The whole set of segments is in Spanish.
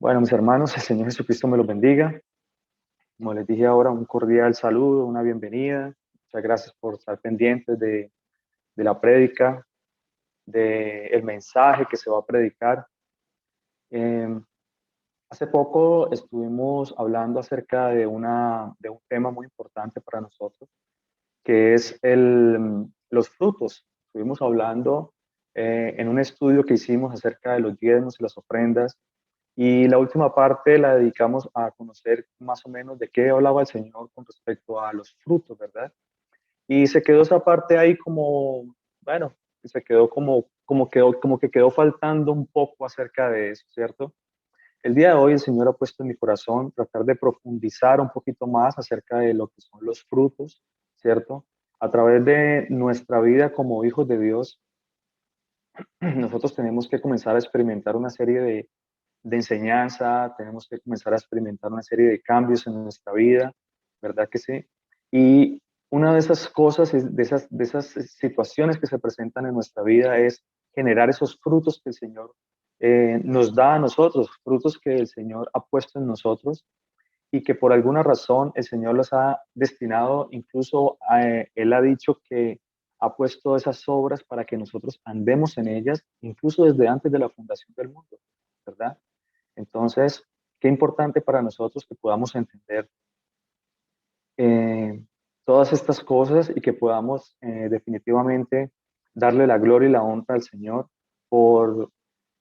Bueno, mis hermanos, el Señor Jesucristo me los bendiga. Como les dije ahora, un cordial saludo, una bienvenida. Muchas gracias por estar pendientes de la prédica, del mensaje que se va a predicar. Eh, Hace poco estuvimos hablando acerca de un tema muy importante para nosotros, que es los frutos. Estuvimos hablando en un estudio que hicimos acerca de los diezmos y las ofrendas. Y la última parte la dedicamos a conocer más o menos de qué hablaba el Señor con respecto a los frutos, ¿verdad? Y se quedó esa parte ahí como, bueno, se quedó como que quedó faltando un poco acerca de eso, ¿cierto? El día de hoy el Señor ha puesto en mi corazón tratar de profundizar un poquito más acerca de lo que son los frutos, ¿cierto? A través de nuestra vida como hijos de Dios, nosotros tenemos que comenzar a experimentar una serie de enseñanza, tenemos que comenzar a experimentar una serie de cambios en nuestra vida, ¿verdad que sí? Y una de esas cosas, de esas situaciones que se presentan en nuestra vida es generar esos frutos que el Señor nos da a nosotros, frutos que el Señor ha puesto en nosotros y que por alguna razón el Señor los ha destinado, incluso Él ha dicho que ha puesto esas obras para que nosotros andemos en ellas, incluso desde antes de la fundación del mundo, ¿verdad? Entonces, qué importante para nosotros que podamos entender eh, todas estas cosas y que podamos definitivamente darle la gloria y la honra al Señor por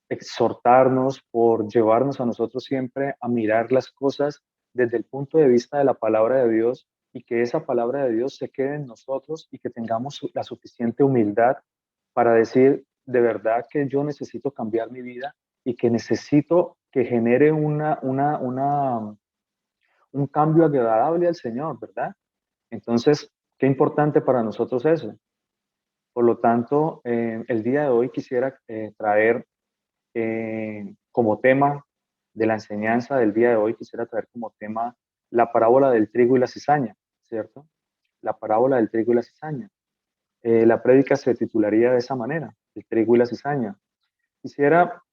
exhortarnos, por llevarnos a nosotros siempre a mirar las cosas desde el punto de vista de la palabra de Dios y que esa palabra de Dios se quede en nosotros y que tengamos la suficiente humildad para decir de verdad que yo necesito cambiar mi vida y que necesito que genere un cambio agradable al Señor, ¿verdad? Entonces, qué importante para nosotros eso. Por lo tanto, el día de hoy quisiera traer como tema de la enseñanza del día de hoy, quisiera traer como tema la parábola del trigo y la cizaña, ¿cierto? La parábola del trigo y la cizaña. La prédica se titularía de esa manera, el trigo y la cizaña. Quisiera,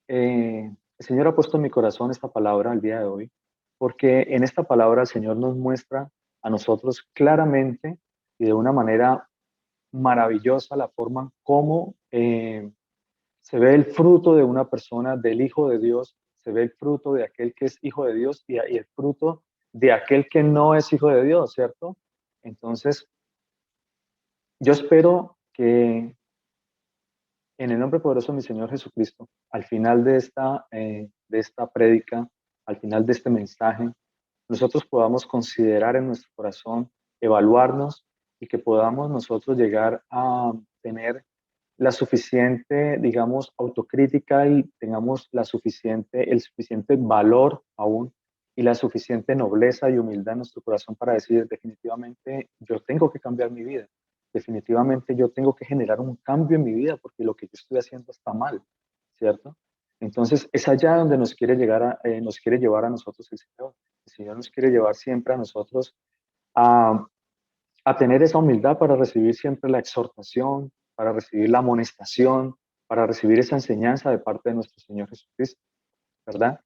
el Señor ha puesto en mi corazón esta palabra el día de hoy, porque en esta palabra el Señor nos muestra a nosotros claramente y de una manera maravillosa la forma como se ve el fruto de una persona, del Hijo de Dios, se ve el fruto de aquel que es hijo de Dios y el fruto de aquel que no es hijo de Dios, ¿cierto? Entonces, yo espero que en el nombre poderoso de mi Señor Jesucristo, al final de esta prédica, al final de este mensaje, nosotros podamos considerar en nuestro corazón, evaluarnos y que podamos nosotros llegar a tener la suficiente, digamos, autocrítica y tengamos el suficiente valor aún y la suficiente nobleza y humildad en nuestro corazón para decir definitivamente yo tengo que cambiar mi vida, definitivamente yo tengo que generar un cambio en mi vida porque lo que yo estoy haciendo está mal, ¿cierto? Entonces es allá donde nos quiere llevar a nosotros el Señor. El Señor nos quiere llevar siempre a nosotros a, a tener esa humildad para recibir siempre la exhortación, para recibir la amonestación, para recibir esa enseñanza de parte de nuestro Señor Jesucristo, ¿verdad?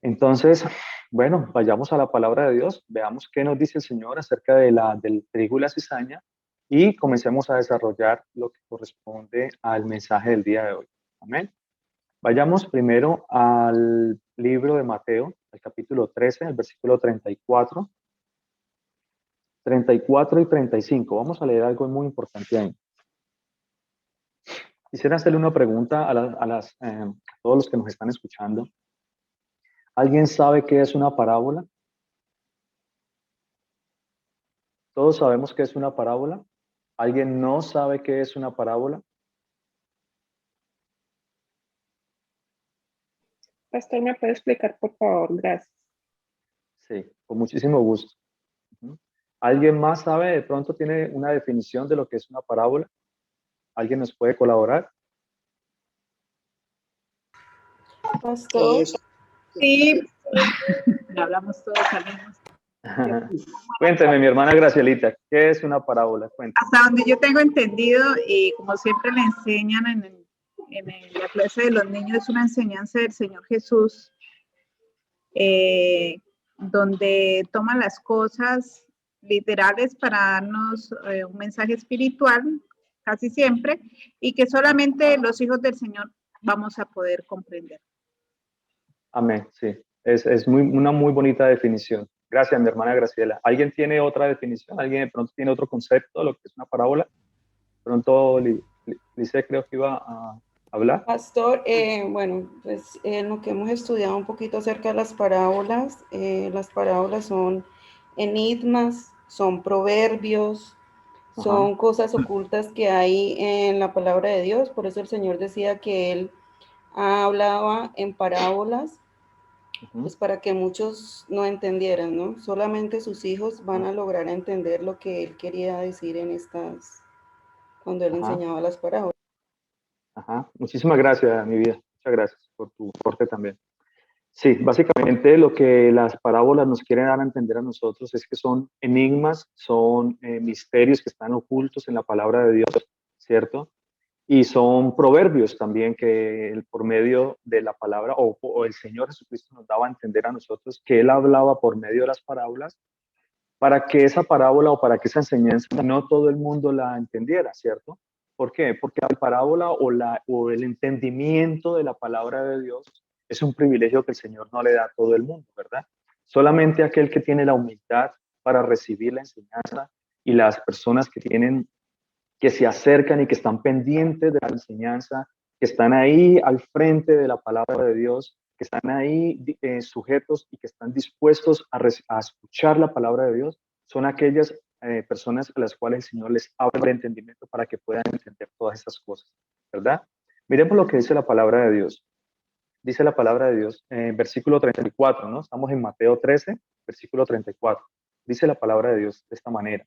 Entonces, bueno, vayamos a la palabra de Dios, veamos qué nos dice el Señor acerca del trigo y la cizaña y comencemos a desarrollar lo que corresponde al mensaje del día de hoy. Amén. Vayamos primero al libro de Mateo, al capítulo 13, el versículo 34 y 35. Vamos a leer algo muy importante ahí. Quisiera hacerle una pregunta a todos los que nos están escuchando. ¿Alguien sabe qué es una parábola? Todos sabemos qué es una parábola. ¿Alguien no sabe qué es una parábola? Pastor, ¿me puede explicar, por favor? Gracias. Sí, con muchísimo gusto. ¿Alguien más sabe? De pronto tiene una definición de lo que es una parábola. ¿Alguien nos puede colaborar? Pastor, sí, hablamos todos al mismo tiempo. Cuénteme, mi hermana Gracielita, ¿qué es una parábola? Cuénteme. Hasta donde yo tengo entendido, y como siempre le enseñan en la clase de los niños, es una enseñanza del Señor Jesús donde toman las cosas literales para darnos un mensaje espiritual, casi siempre, y que solamente los hijos del Señor vamos a poder comprender. Amén, sí. Es una muy bonita definición. Gracias, mi hermana Graciela. ¿Alguien tiene otra definición? ¿Alguien de pronto tiene otro concepto de lo que es una parábola? De pronto, Lice creo que iba a hablar. Pastor, bueno, pues en lo que hemos estudiado un poquito acerca de las parábolas son enigmas, son proverbios, son cosas ocultas que hay en la palabra de Dios. Por eso el Señor decía que Él hablaba en parábolas, pues para que muchos no entendieran, ¿no? Solamente sus hijos van a lograr entender lo que Él quería decir cuando Él enseñaba las parábolas. Muchísimas gracias, mi vida. Muchas gracias por tu aporte también. Sí, básicamente lo que las parábolas nos quieren dar a entender a nosotros es que son enigmas, son misterios que están ocultos en la palabra de Dios, ¿cierto? Y son proverbios también que por medio de la palabra o el Señor Jesucristo nos daba a entender a nosotros que Él hablaba por medio de las parábolas para que esa parábola o para que esa enseñanza no todo el mundo la entendiera, ¿cierto? ¿Por qué? Porque la parábola o el entendimiento de la palabra de Dios es un privilegio que el Señor no le da a todo el mundo, ¿verdad? Solamente aquel que tiene la humildad para recibir la enseñanza y las personas que se acercan y que están pendientes de la enseñanza, que están ahí al frente de la palabra de Dios, que están ahí sujetos y que están dispuestos a escuchar la palabra de Dios, son aquellas personas a las cuales el Señor les abre el entendimiento para que puedan entender todas estas cosas, ¿verdad? Miremos lo que dice la palabra de Dios. Dice la palabra de Dios en versículo 34, ¿no? Estamos en Mateo 13, versículo 34. Dice la palabra de Dios de esta manera.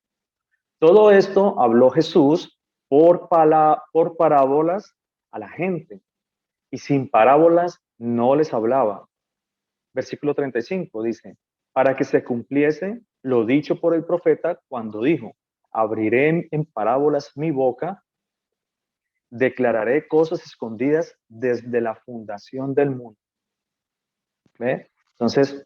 Todo esto habló Jesús por parábolas a la gente, y sin parábolas no les hablaba. Versículo 35 dice, para que se cumpliese lo dicho por el profeta cuando dijo, abriré en parábolas mi boca, declararé cosas escondidas desde la fundación del mundo. ¿Ve? Entonces,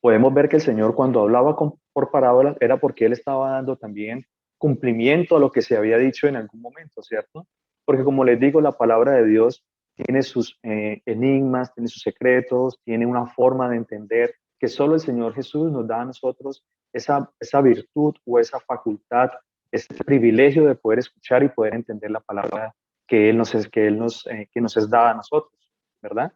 podemos ver que el Señor cuando hablaba por parábolas era porque Él estaba dando también cumplimiento a lo que se había dicho en algún momento, ¿cierto? Porque como les digo, la palabra de Dios tiene sus enigmas, tiene sus secretos, tiene una forma de entender que solo el Señor Jesús nos da a nosotros esa virtud o esa facultad, ese privilegio de poder escuchar y poder entender la palabra que nos es dada a nosotros, ¿verdad?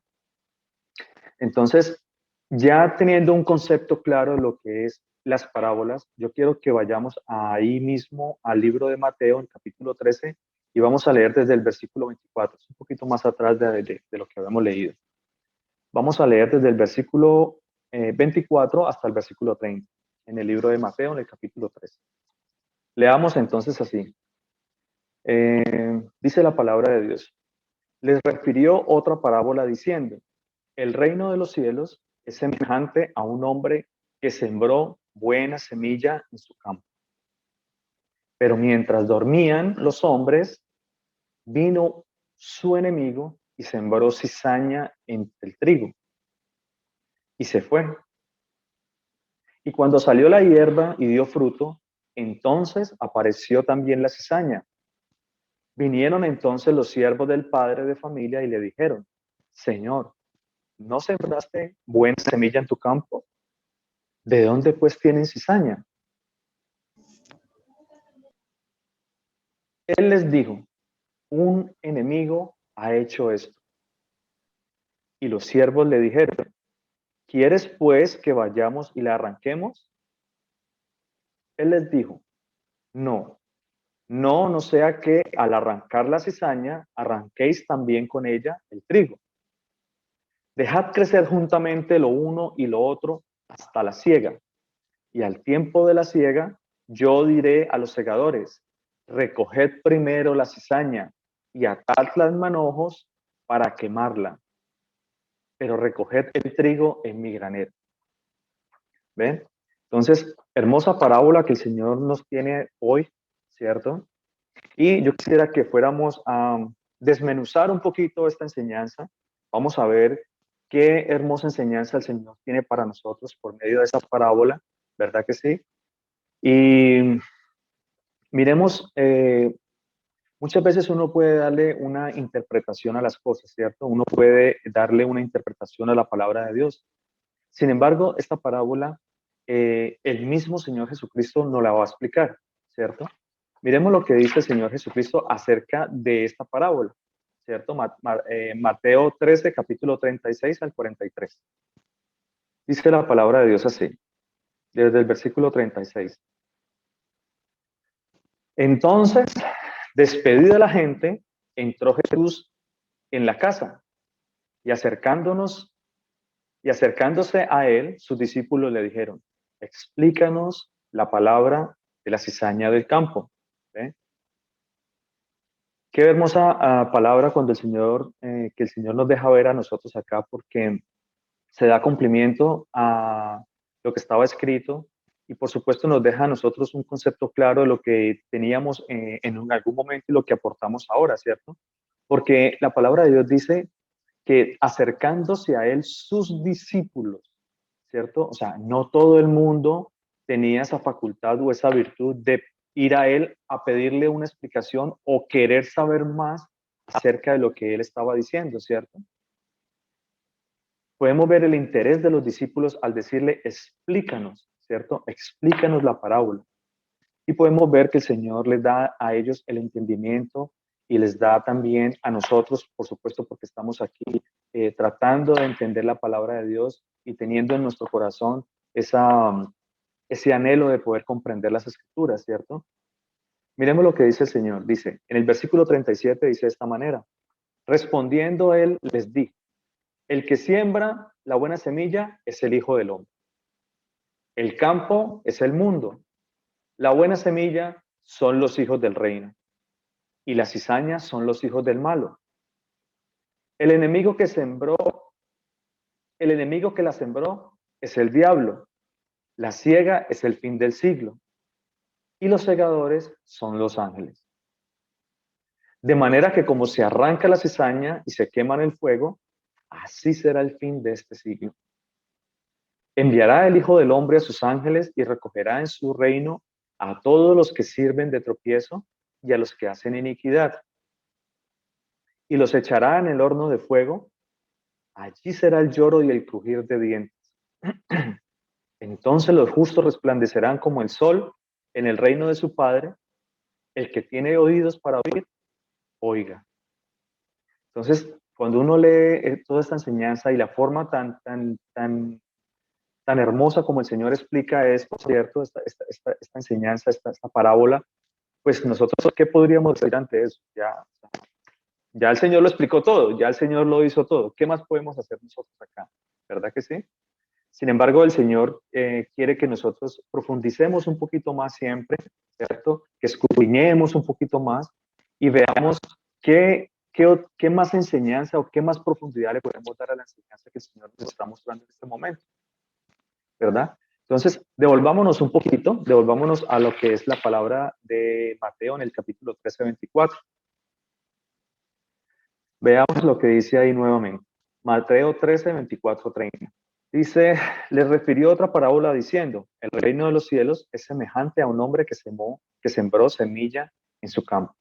Entonces, ya teniendo un concepto claro de lo que es las parábolas, yo quiero que vayamos ahí mismo al libro de Mateo, el capítulo 13, y vamos a leer desde el versículo 24, es un poquito más atrás de lo que habíamos leído. Vamos a leer desde el versículo 24 hasta el versículo 30, en el libro de Mateo, en el capítulo 13. Leamos entonces así. Dice la palabra de Dios. Les refirió otra parábola diciendo, el reino de los cielos es semejante a un hombre que sembró buena semilla en su campo. Pero mientras dormían los hombres, vino su enemigo y sembró cizaña entre el trigo. Y se fue. Y cuando salió la hierba y dio fruto, entonces apareció también la cizaña. Vinieron entonces los siervos del padre de familia y le dijeron, Señor, ¿no sembraste buena semilla en tu campo? ¿De dónde pues tienen cizaña? Él les dijo, un enemigo ha hecho esto. Y los siervos le dijeron, ¿quieres pues que vayamos y la arranquemos? Él les dijo, no sea que al arrancar la cizaña, arranquéis también con ella el trigo. Dejad crecer juntamente lo uno y lo otro hasta la siega. Y al tiempo de la siega, yo diré a los segadores, recoged primero la cizaña y atadla en manojos para quemarla, pero recoged el trigo en mi granero. ¿Ven? Entonces, hermosa parábola que el Señor nos tiene hoy, ¿cierto? Y yo quisiera que fuéramos a desmenuzar un poquito esta enseñanza. Vamos a ver qué hermosa enseñanza el Señor tiene para nosotros por medio de esa parábola, ¿verdad que sí? Y miremos, muchas veces uno puede darle una interpretación a las cosas, ¿cierto? Uno puede darle una interpretación a la palabra de Dios. Sin embargo, esta parábola, el mismo Señor Jesucristo nos la va a explicar, ¿cierto? Miremos lo que dice el Señor Jesucristo acerca de esta parábola, ¿cierto? Mateo 13, capítulo 36 al 43. Dice la palabra de Dios así, desde el versículo 36. Entonces, despedida la gente, entró Jesús en la casa y acercándose a él, sus discípulos le dijeron, explícanos la palabra de la cizaña del campo. ¿Eh? Qué hermosa palabra cuando el Señor, que el Señor nos deja ver a nosotros acá, porque se da cumplimiento a lo que estaba escrito y por supuesto nos deja a nosotros un concepto claro de lo que teníamos en algún momento y lo que aportamos ahora, ¿cierto? Porque la palabra de Dios dice que acercándose a él sus discípulos, ¿cierto? O sea, no todo el mundo tenía esa facultad o esa virtud de ir a él a pedirle una explicación o querer saber más acerca de lo que él estaba diciendo, ¿cierto? Podemos ver el interés de los discípulos al decirle, explícanos, ¿cierto? Explícanos la parábola. Y podemos ver que el Señor les da a ellos el entendimiento y les da también a nosotros, por supuesto, porque estamos aquí tratando de entender la palabra de Dios y teniendo en nuestro corazón ese anhelo de poder comprender las escrituras, ¿cierto? Miremos lo que dice el Señor. Dice, en el versículo 37 dice de esta manera, respondiendo él les dijo, el que siembra la buena semilla es el Hijo del Hombre. El campo es el mundo. La buena semilla son los hijos del reino. Y las cizañas son los hijos del malo. El enemigo que la sembró es el diablo. La siega es el fin del siglo. Y los segadores son los ángeles. De manera que como se arranca la cizaña y se quema en el fuego, así será el fin de este siglo. Enviará el Hijo del Hombre a sus ángeles y recogerá en su reino a todos los que sirven de tropiezo y a los que hacen iniquidad. Y los echará en el horno de fuego. Allí será el lloro y el crujir de dientes. Entonces los justos resplandecerán como el sol en el reino de su Padre. El que tiene oídos para oír, oiga. Entonces, cuando uno lee toda esta enseñanza y la forma tan hermosa como el Señor explica esto, ¿cierto? Esta enseñanza, esta parábola, pues nosotros, ¿qué podríamos decir ante eso? Ya el Señor lo explicó todo, ya el Señor lo hizo todo. ¿Qué más podemos hacer nosotros acá? ¿Verdad que sí? Sin embargo, el Señor quiere que nosotros profundicemos un poquito más siempre, ¿cierto? Que escudriñemos un poquito más y veamos qué más enseñanza o qué más profundidad le podemos dar a la enseñanza que el Señor nos está mostrando en este momento, ¿verdad? Entonces, devolvámonos un poquito, devolvámonos a lo que es la palabra de Mateo en el capítulo 13, 24. Veamos lo que dice ahí nuevamente. Mateo 13, 24, 30. Dice, les refirió otra parábola diciendo, el reino de los cielos es semejante a un hombre que sembró semilla en su campo.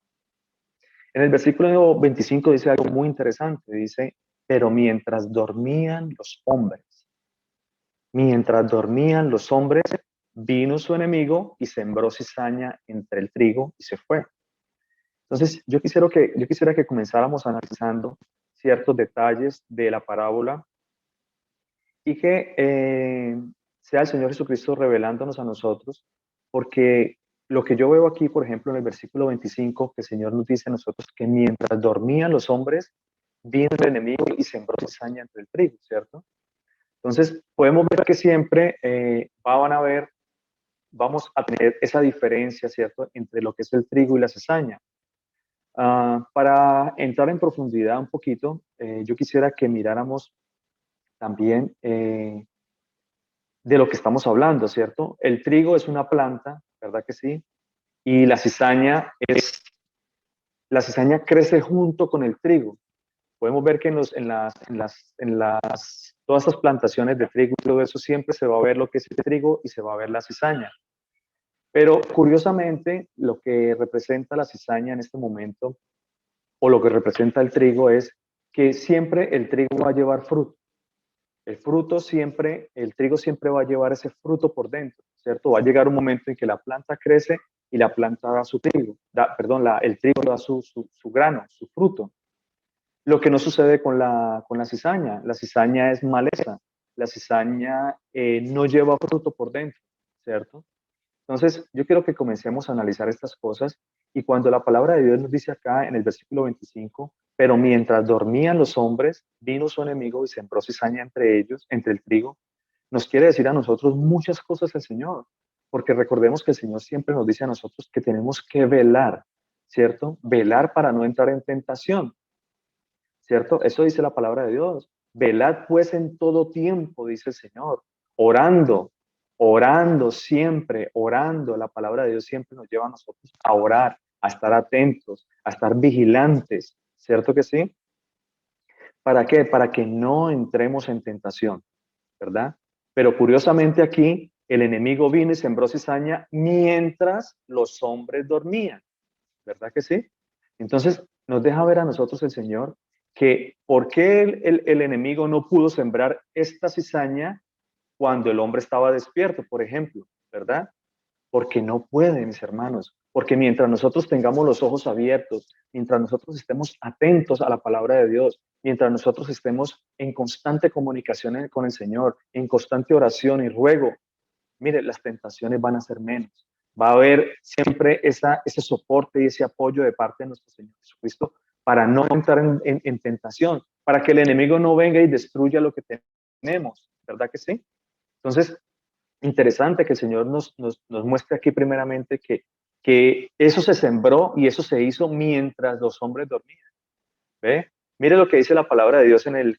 En el versículo 25 dice algo muy interesante, dice, pero mientras dormían los hombres, vino su enemigo y sembró cizaña entre el trigo y se fue. Entonces, yo quisiera que comenzáramos analizando ciertos detalles de la parábola y que sea el Señor Jesucristo revelándonos a nosotros, porque lo que yo veo aquí, por ejemplo, en el versículo 25, que el Señor nos dice a nosotros que mientras dormían los hombres, vino el enemigo y sembró cizaña entre el trigo, ¿cierto? Entonces, podemos ver que siempre vamos a tener esa diferencia, ¿cierto?, entre lo que es el trigo y la cizaña. Para entrar en profundidad un poquito, yo quisiera que miráramos también de lo que estamos hablando, ¿cierto? El trigo es una planta, ¿verdad que sí? Y la cizaña crece junto con el trigo. Podemos ver que todas estas plantaciones de trigo y todo eso siempre se va a ver lo que es el trigo y se va a ver la cizaña. Pero curiosamente, lo que representa la cizaña en este momento, o lo que representa el trigo, es que siempre el trigo va a llevar fruto. El trigo siempre va a llevar ese fruto por dentro, ¿cierto? Va a llegar un momento en que la planta crece y la planta da su trigo, el trigo da su grano, su fruto. Lo que no sucede con la cizaña. La cizaña es maleza. La cizaña no lleva fruto por dentro, ¿cierto? Entonces, yo quiero que comencemos a analizar estas cosas y cuando la palabra de Dios nos dice acá en el versículo 25, pero mientras dormían los hombres, vino su enemigo y sembró cizaña entre ellos, entre el trigo, nos quiere decir a nosotros muchas cosas el Señor, porque recordemos que el Señor siempre nos dice a nosotros que tenemos que velar, ¿cierto? Velar para no entrar en tentación, ¿cierto? Eso dice la palabra de Dios. Velad pues en todo tiempo, dice el Señor, orando, orando siempre, orando. La palabra de Dios siempre nos lleva a nosotros a orar, a estar atentos, a estar vigilantes, ¿cierto que sí? ¿Para qué? Para que no entremos en tentación, ¿verdad? Pero curiosamente aquí el enemigo vino y sembró cizaña mientras los hombres dormían, ¿verdad que sí? Entonces nos deja ver a nosotros el Señor que por qué el enemigo no pudo sembrar esta cizaña cuando el hombre estaba despierto, por ejemplo, ¿verdad? Porque no puede, mis hermanos, porque mientras nosotros tengamos los ojos abiertos, mientras nosotros estemos atentos a la palabra de Dios, mientras nosotros estemos en constante comunicación con el Señor, en constante oración y ruego, mire, las tentaciones van a ser menos. Va a haber siempre ese soporte y ese apoyo de parte de nuestro Señor Jesucristo para no entrar en tentación, para que el enemigo no venga y destruya lo que tenemos, ¿verdad que sí? Entonces, interesante que el Señor nos muestre aquí primeramente que eso se sembró y eso se hizo mientras los hombres dormían. ¿Ve? Mire lo que dice la palabra de Dios en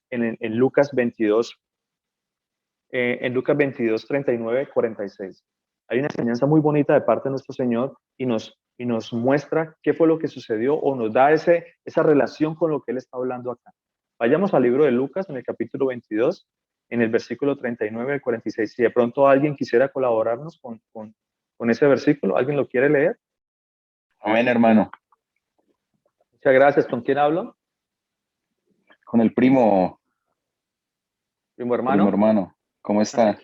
Lucas 22, en Lucas 22, 39, 46. Hay una enseñanza muy bonita de parte de nuestro Señor y nos muestra qué fue lo que sucedió o nos da esa relación con lo que Él está hablando acá. Vayamos al libro de Lucas en el capítulo 22, en el versículo 39 al 46. Si de pronto alguien quisiera colaborarnos con ese versículo, ¿alguien lo quiere leer? Amén, hermano. Muchas gracias. ¿Con quién hablo? Con el primo Hermano. hermano. ¿Cómo está?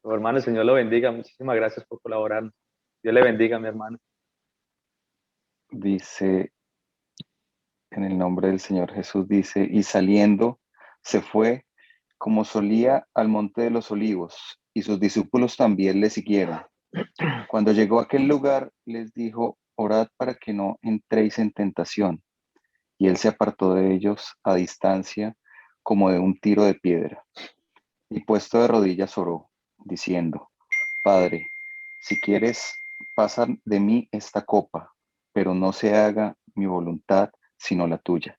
Hermano, el Señor lo bendiga. Muchísimas gracias por colaborarnos. Dios le bendiga, mi hermano. Dice, en el nombre del Señor Jesús, dice, y saliendo se fue como solía al monte de los olivos, y sus discípulos también le siguieron. Cuando llegó a aquel lugar, les dijo, orad para que no entréis en tentación. Y él se apartó de ellos a distancia, como de un tiro de piedra. Y puesto de rodillas oró, diciendo, Padre, si quieres, pasa de mí esta copa, pero no se haga mi voluntad, sino la tuya.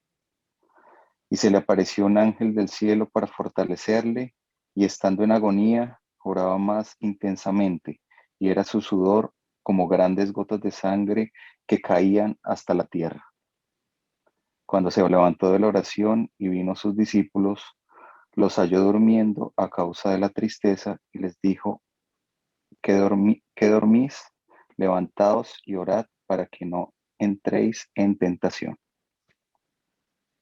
Y se le apareció un ángel del cielo para fortalecerle, y estando en agonía, oraba más intensamente, y era su sudor como grandes gotas de sangre que caían hasta la tierra. Cuando se levantó de la oración y vino a sus discípulos, los halló durmiendo a causa de la tristeza, y les dijo, ¿qué dormís? Levantaos y orad para que no entréis en tentación.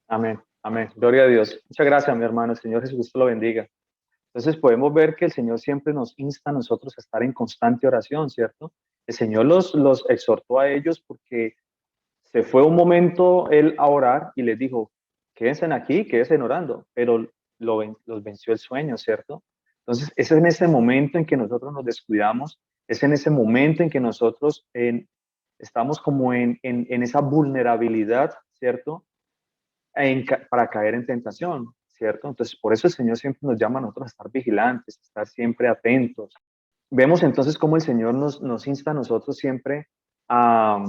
Amén, amén. Gloria a Dios. Muchas gracias, mi hermano. El Señor Jesucristo lo bendiga. Entonces podemos ver que el Señor siempre nos insta a nosotros a estar en constante oración, ¿cierto? El Señor los exhortó a ellos porque se fue un momento Él a orar y les dijo, quédense aquí, quédense orando, pero los venció el sueño, ¿cierto? Entonces es en ese momento en que nosotros nos descuidamos, es en ese momento en que nosotros estamos como en esa vulnerabilidad, ¿cierto? Para caer en tentación, ¿cierto? Entonces, por eso el Señor siempre nos llama a nosotros a estar vigilantes, a estar siempre atentos. Vemos entonces cómo el Señor nos insta a nosotros siempre a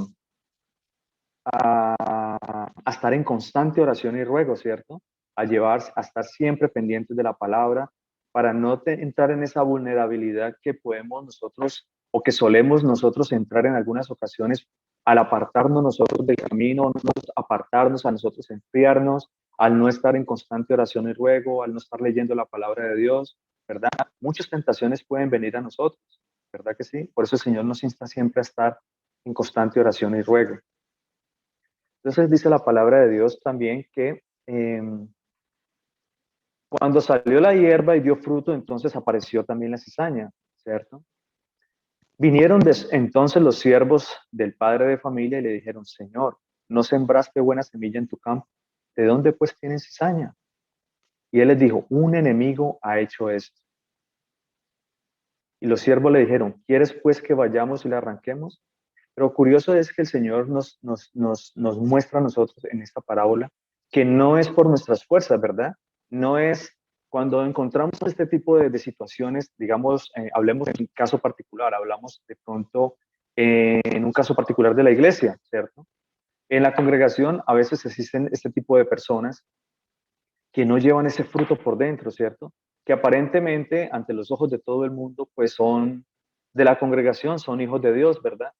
estar en constante oración y ruego, ¿cierto? A estar siempre pendientes de la palabra para no entrar en esa vulnerabilidad que podemos nosotros o que solemos nosotros entrar en algunas ocasiones al apartarnos nosotros del camino, apartarnos a nosotros enfriarnos al no estar en constante oración y ruego, al no estar leyendo la palabra de Dios, ¿verdad? Muchas tentaciones pueden venir a nosotros, ¿verdad que sí? Por eso el Señor nos insta siempre a estar en constante oración y ruego. Entonces dice la palabra de Dios también que cuando salió la hierba y dio fruto, entonces apareció también la cizaña, ¿cierto? Vinieron entonces los siervos del padre de familia y le dijeron, Señor, ¿no sembraste buena semilla en tu campo? ¿De dónde pues tienes cizaña? Y él les dijo, un enemigo ha hecho esto. Y los siervos le dijeron, ¿quieres pues que vayamos y la arranquemos? Pero curioso es que el Señor nos muestra a nosotros en esta parábola que no es por nuestras fuerzas, ¿verdad? No es cuando encontramos este tipo de situaciones, digamos, hablemos en un caso particular, hablamos de pronto en un caso particular de la iglesia, ¿cierto? En la congregación a veces existen este tipo de personas que no llevan ese fruto por dentro, ¿cierto? Que aparentemente ante los ojos de todo el mundo, pues son de la congregación, son hijos de Dios, ¿verdad?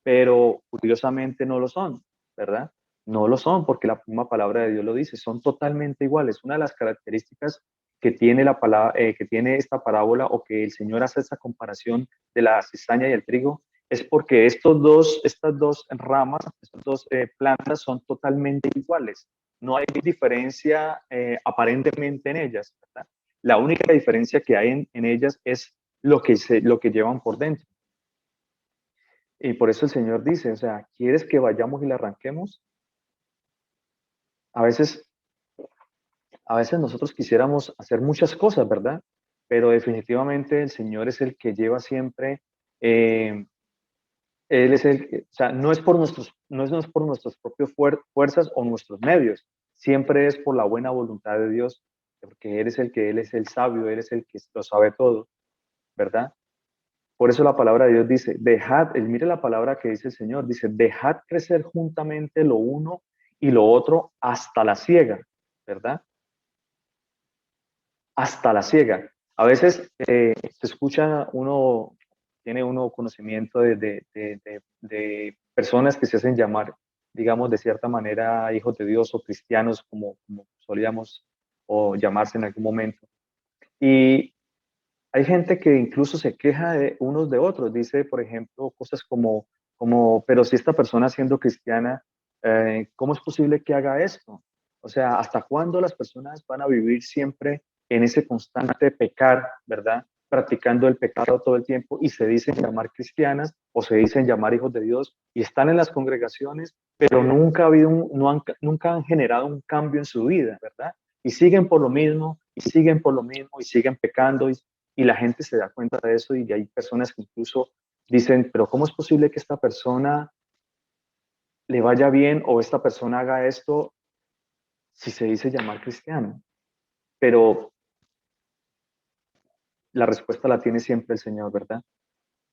Pero curiosamente no lo son, ¿verdad? No lo son porque la misma palabra de Dios lo dice, son totalmente iguales. Una de las características que tiene la palabra, que tiene esta parábola o que el Señor hace esta comparación de la cizaña y el trigo es porque estas dos ramas, estas dos plantas son totalmente iguales. No hay diferencia aparentemente en ellas, ¿verdad? La única diferencia que hay en ellas es lo que llevan por dentro. Y por eso el Señor dice, o sea, ¿quieres que vayamos y la arranquemos? A veces nosotros quisiéramos hacer muchas cosas, ¿verdad? Pero definitivamente el Señor es el que lleva siempre, Él es o sea, no es por nuestras propias fuerzas o nuestros medios, siempre es por la buena voluntad de Dios, porque Él es el sabio, Él es el que lo sabe todo, ¿verdad? Por eso la palabra de Dios dice, mire la palabra que dice el Señor, dice, dejad crecer juntamente lo uno y lo otro hasta la siega, ¿verdad? Hasta la siega. A veces se escucha tiene uno conocimiento de personas que se hacen llamar, digamos, de cierta manera, hijos de Dios o cristianos, como solíamos o llamarse en algún momento. Y hay gente que incluso se queja de unos de otros, dice, por ejemplo, cosas pero si esta persona siendo cristiana, ¿cómo es posible que haga esto? O sea, ¿hasta cuándo las personas van a vivir siempre en ese constante pecar, ¿verdad? Practicando el pecado todo el tiempo y se dicen llamar cristianas o se dicen llamar hijos de Dios y están en las congregaciones, pero nunca han generado un cambio en su vida, ¿verdad? Y siguen por lo mismo, y siguen por lo mismo, y siguen pecando, y la gente se da cuenta de eso y hay personas que incluso dicen, pero ¿cómo es posible que esta persona le vaya bien o esta persona haga esto si se dice llamar cristiano? Pero la respuesta la tiene siempre el Señor, ¿verdad?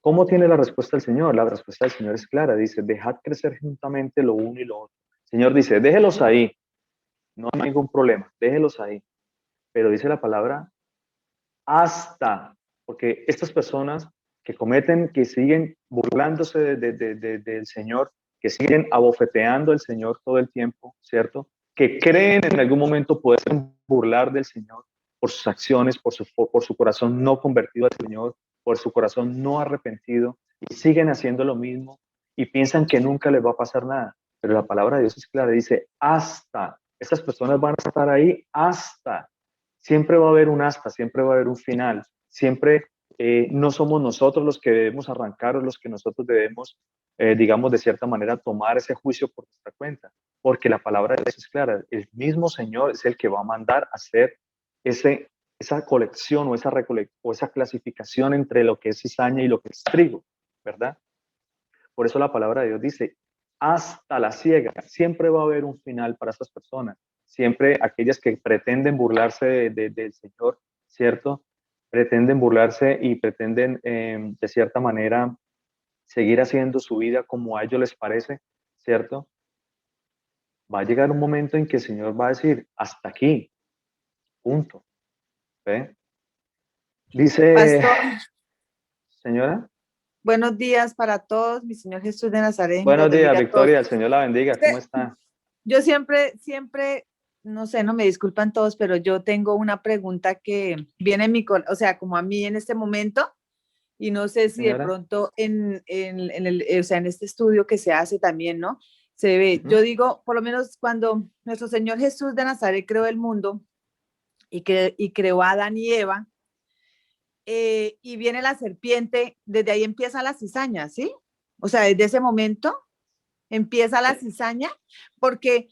¿Cómo tiene la respuesta el Señor? La respuesta del Señor es clara, dice, dejad crecer juntamente lo uno y lo otro. El Señor dice, déjelos ahí, no hay ningún problema, déjelos ahí. Pero dice la palabra, hasta, porque estas personas que siguen burlándose del Señor, que siguen abofeteando al Señor todo el tiempo, ¿cierto? Que creen en algún momento poder burlar del Señor por sus acciones, por su corazón no convertido al Señor, por su corazón no arrepentido, y siguen haciendo lo mismo y piensan que nunca les va a pasar nada. Pero la palabra de Dios es clara, dice, hasta, estas personas van a estar ahí hasta. Siempre va a haber un hasta, siempre va a haber un final, siempre no somos nosotros los que debemos arrancar o los que nosotros debemos, digamos, de cierta manera, tomar ese juicio por nuestra cuenta, porque la palabra de Dios es clara, el mismo Señor es el que va a mandar a hacer esa colección o esa clasificación entre lo que es cizaña y lo que es trigo, ¿verdad? Por eso la palabra de Dios dice, hasta la siega, siempre va a haber un final para estas personas. Siempre aquellas que pretenden burlarse del Señor, ¿cierto? Pretenden burlarse y pretenden, de cierta manera, seguir haciendo su vida como a ellos les parece, ¿cierto? Va a llegar un momento en que el Señor va a decir, hasta aquí, punto. ¿Ve? Dice, Pastor, señora. buenos días para todos. Mi Señor Jesús de Nazaret los Buenos días, bendiga a todos. Victoria, el Señor la bendiga, ¿cómo está? Yo siempre no sé, no me disculpan todos, pero yo tengo una pregunta que viene en o sea, como a mí en este momento, y no sé si de Señora. pronto o sea, en este estudio que se hace también, ¿no? Se ve, yo digo, por lo menos cuando nuestro Señor Jesús de Nazaret creó el mundo y creó a Adán y Eva, y viene la serpiente, desde ahí empieza la cizaña, ¿sí? O sea, desde ese momento empieza la cizaña, porque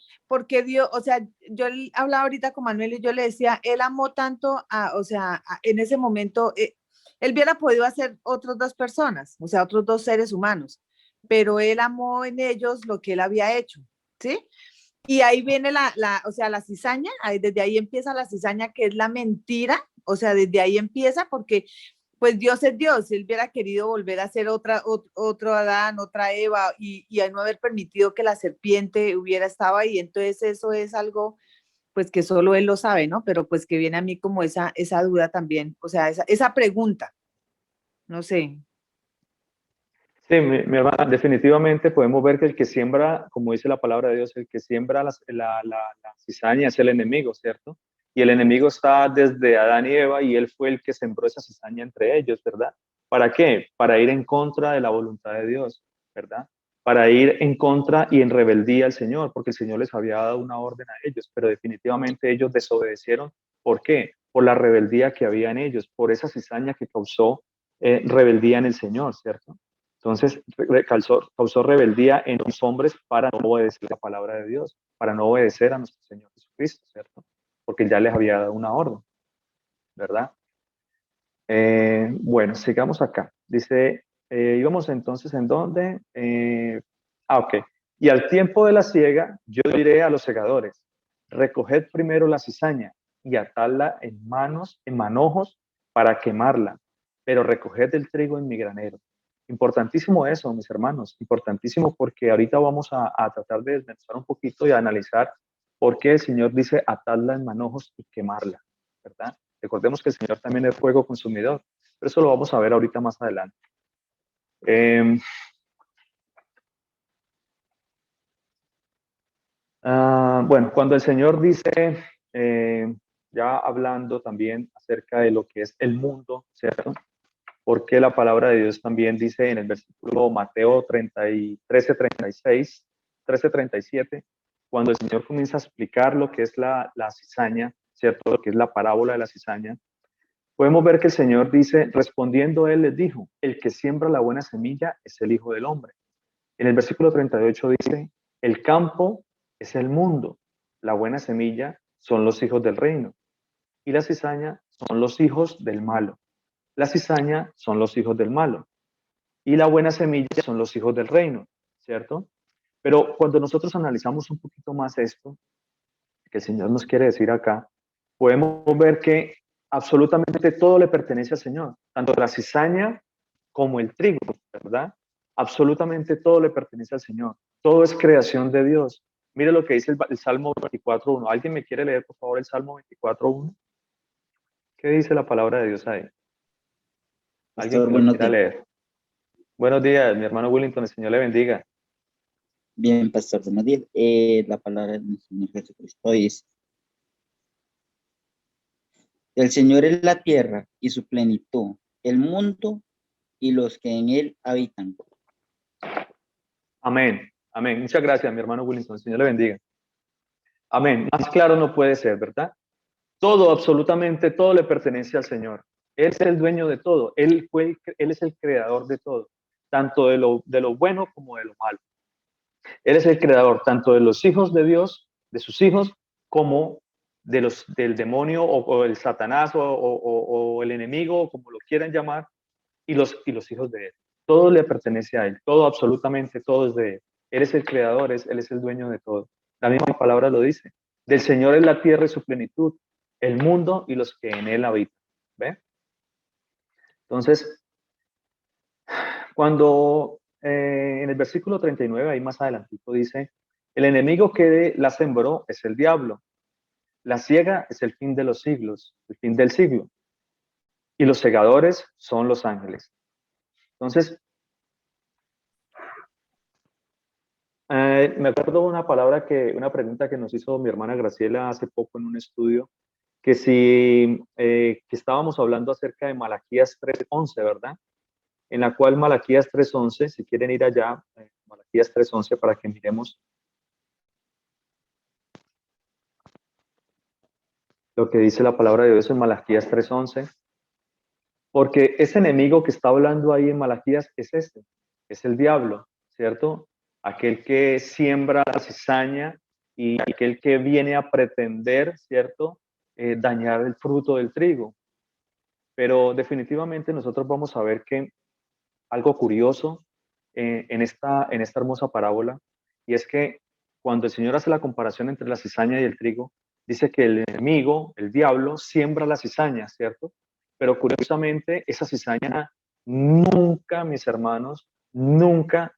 Dios, o sea, yo hablaba ahorita con Manuel y yo le decía, él amó tanto, o sea, en ese momento, él hubiera podido hacer otras dos personas, o sea, otros dos seres humanos, pero él amó en ellos lo que él había hecho, ¿sí? Y ahí viene o sea, la cizaña, desde ahí empieza la cizaña, que es la mentira, o sea, desde ahí empieza, porque pues Dios es Dios, si él hubiera querido volver a ser otro Adán, otra Eva, y a no haber permitido que la serpiente hubiera estado ahí, entonces eso es algo, pues que solo él lo sabe, ¿no? Pero pues que viene a mí como esa duda también, o sea, esa pregunta, no sé. Sí, mi hermana, definitivamente podemos ver que el que siembra, como dice la palabra de Dios, el que siembra la cizaña es el enemigo, ¿cierto? Y el enemigo está desde Adán y Eva y él fue el que sembró esa cizaña entre ellos, ¿verdad? ¿Para qué? Para ir en contra de la voluntad de Dios, ¿verdad? Para ir en contra y en rebeldía al Señor, porque el Señor les había dado una orden a ellos, pero definitivamente ellos desobedecieron. ¿Por qué? Por la rebeldía que había en ellos, por esa cizaña que causó rebeldía en el Señor, ¿cierto? Entonces causó rebeldía en los hombres para no obedecer la palabra de Dios, para no obedecer a nuestro Señor Jesucristo, ¿cierto? Porque ya les había dado una orden, ¿verdad? Bueno, sigamos acá. Dice, íbamos entonces en dónde? Ok. Y al tiempo de la siega, yo diré a los segadores, recoged primero la cizaña y atadla en manojos para quemarla, pero recoged el trigo en mi granero. Importantísimo eso, mis hermanos, importantísimo porque ahorita vamos a tratar de desmenuzar un poquito y analizar por qué el Señor dice atadla en manojos y quemarla, ¿verdad? Recordemos que el Señor también es fuego consumidor, pero eso lo vamos a ver ahorita más adelante. Bueno, cuando el Señor dice, ya hablando también acerca de lo que es el mundo, ¿cierto? Porque la palabra de Dios también dice en el versículo Mateo 13:36, 13:37, cuando el Señor comienza a explicar lo que es la cizaña, ¿cierto? Lo que es la parábola de la cizaña, podemos ver que el Señor dice, respondiendo él les dijo, el que siembra la buena semilla es el Hijo del Hombre. En el versículo 38 dice, el campo es el mundo, la buena semilla son los hijos del reino y la cizaña son los hijos del malo. La cizaña son los hijos del malo y la buena semilla son los hijos del reino, ¿cierto? Pero cuando nosotros analizamos un poquito más esto, que el Señor nos quiere decir acá, podemos ver que absolutamente todo le pertenece al Señor, tanto la cizaña como el trigo, ¿verdad? Absolutamente todo le pertenece al Señor. Todo es creación de Dios. Mire lo que dice el Salmo 24.1. ¿Alguien me quiere leer, por favor, el Salmo 24.1? ¿Qué dice la palabra de Dios ahí? ¿Alguien Pastor, que lo buenos quiera días. leer? Buenos días, mi hermano Willington, el Señor le bendiga. Bien, pastor, buenos días. La palabra del Señor Jesucristo dice, el Señor es la tierra y su plenitud, el mundo y los que en él habitan. Amén, amén. Muchas gracias, mi hermano Willington, el Señor le bendiga. Amén. Más claro no puede ser, ¿verdad? Todo, absolutamente todo le pertenece al Señor. Él es el dueño de todo. Él es el creador de todo, tanto de lo bueno como de lo malo. Él es el creador tanto de los hijos de Dios, de sus hijos, como del demonio o el Satanás o el enemigo, como lo quieran llamar, y los hijos de él. Todo le pertenece a él, todo, absolutamente todo es de él. Él es el creador, él es el dueño de todo. La misma palabra lo dice. Del Señor es la tierra y su plenitud, el mundo y los que en él habitan. ¿Ve? Entonces, cuando en el versículo 39, ahí más adelantito dice, el enemigo que la sembró es el diablo, la siega es el fin de los siglos, el fin del siglo, y los segadores son los ángeles. Entonces, Me acuerdo una una pregunta que nos hizo mi hermana Graciela hace poco en un estudio, que que estábamos hablando acerca de Malaquías 3:11, ¿verdad? En la cual Malaquías 3:11, si quieren ir allá, Malaquías 3:11 para que miremos lo que dice la palabra de Dios en Malaquías 3:11, porque ese enemigo que está hablando ahí en Malaquías es el diablo, ¿cierto? Aquel que siembra la cizaña y aquel que viene a pretender, ¿cierto? Dañar el fruto del trigo. Pero definitivamente nosotros vamos a ver que algo curioso en esta hermosa parábola, y es que cuando el Señor hace la comparación entre la cizaña y el trigo, dice que el enemigo, el diablo, siembra la cizaña, ¿cierto? Pero curiosamente, esa cizaña nunca, mis hermanos, nunca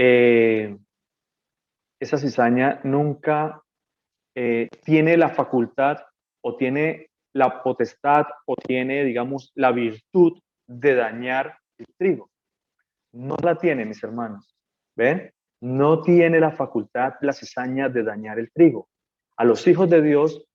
eh, esa cizaña nunca tiene la facultad o tiene la potestad o tiene, digamos, la virtud de dañar el trigo. No la tiene, mis hermanos. ¿Ven? No tiene la facultad, la cizaña de dañar el trigo. A los hijos de Dios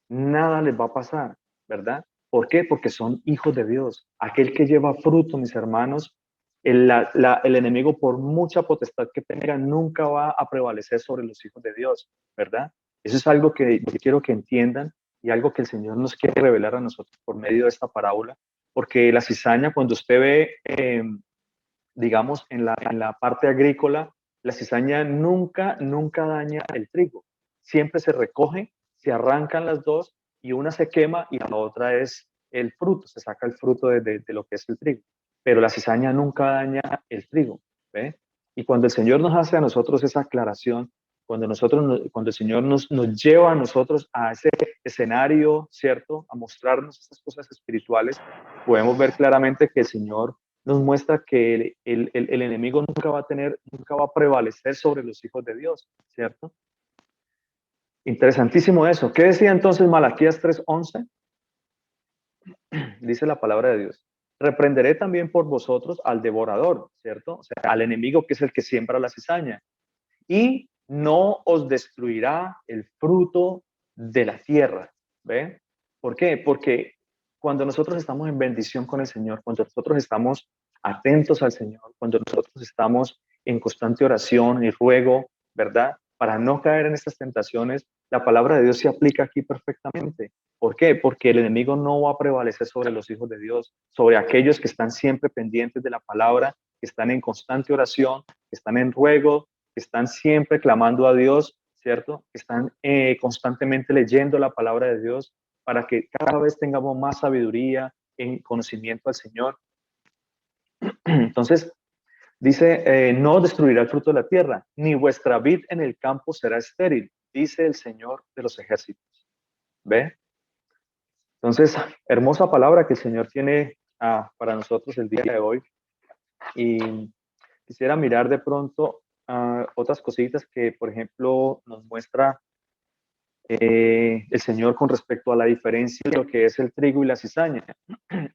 nada les va a pasar, ¿verdad? ¿Por qué? Porque son hijos de Dios. Aquel que lleva fruto, mis hermanos, el enemigo, por mucha potestad que tenga, nunca va a prevalecer sobre los hijos de Dios, ¿verdad? Eso es algo que yo quiero que entiendan y algo que el Señor nos quiere revelar a nosotros por medio de esta parábola, porque la cizaña, cuando usted ve, digamos, en la parte agrícola, la cizaña nunca daña el trigo. Siempre se recoge, se arrancan las dos y una se quema y la otra es el fruto, se saca el fruto de lo que es el trigo. Pero la cizaña nunca daña el trigo, ¿ve? Y cuando el Señor nos hace a nosotros esa aclaración, cuando el Señor nos lleva a nosotros a ese escenario, ¿cierto? A mostrarnos estas cosas espirituales, podemos ver claramente que el Señor nos muestra que el enemigo nunca va a prevalecer sobre los hijos de Dios, ¿cierto? Interesantísimo eso. ¿Qué decía entonces Malaquías 3:11? Dice la palabra de Dios: reprenderé también por vosotros al devorador, ¿cierto? O sea, al enemigo que es el que siembra la cizaña. Y no os destruirá el fruto de la tierra. ¿Ve? ¿Por qué? Porque cuando nosotros estamos en bendición con el Señor, cuando nosotros estamos atentos al Señor, cuando nosotros estamos en constante oración y ruego, ¿verdad? Para no caer en estas tentaciones, la palabra de Dios se aplica aquí perfectamente. ¿Por qué? Porque el enemigo no va a prevalecer sobre los hijos de Dios, sobre aquellos que están siempre pendientes de la palabra, que están en constante oración, que están en ruego, que están siempre clamando a Dios, ¿cierto? Que están constantemente leyendo la palabra de Dios para que cada vez tengamos más sabiduría en conocimiento al Señor. Entonces, dice, no destruirá el fruto de la tierra, ni vuestra vid en el campo será estéril, dice el Señor de los ejércitos. ¿Ve? Entonces, hermosa palabra que el Señor tiene para nosotros el día de hoy. Y quisiera mirar de pronto otras cositas que, por ejemplo, nos muestra el Señor con respecto a la diferencia de lo que es el trigo y la cizaña.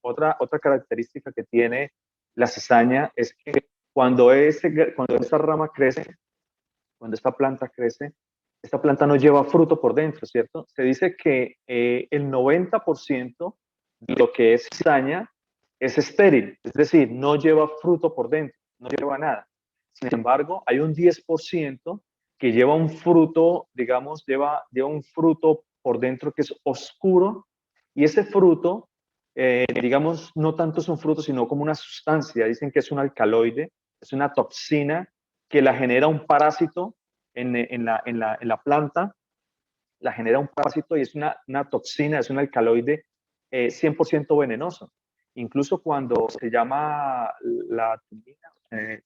Otra característica que tiene la cizaña es que cuando esta rama crece, cuando esta planta crece, esta planta no lleva fruto por dentro, ¿cierto? Se dice que el 90% de lo que es cizaña es estéril, es decir, no lleva fruto por dentro, no lleva nada. Sin embargo, hay un 10% que lleva un fruto, digamos, lleva un fruto por dentro que es oscuro, y ese fruto, digamos, no tanto es un fruto, sino como una sustancia. Dicen que es un alcaloide, es una toxina que la genera un parásito en la planta, la genera un parásito y es una toxina, es un alcaloide 100% venenoso. Incluso cuando se llama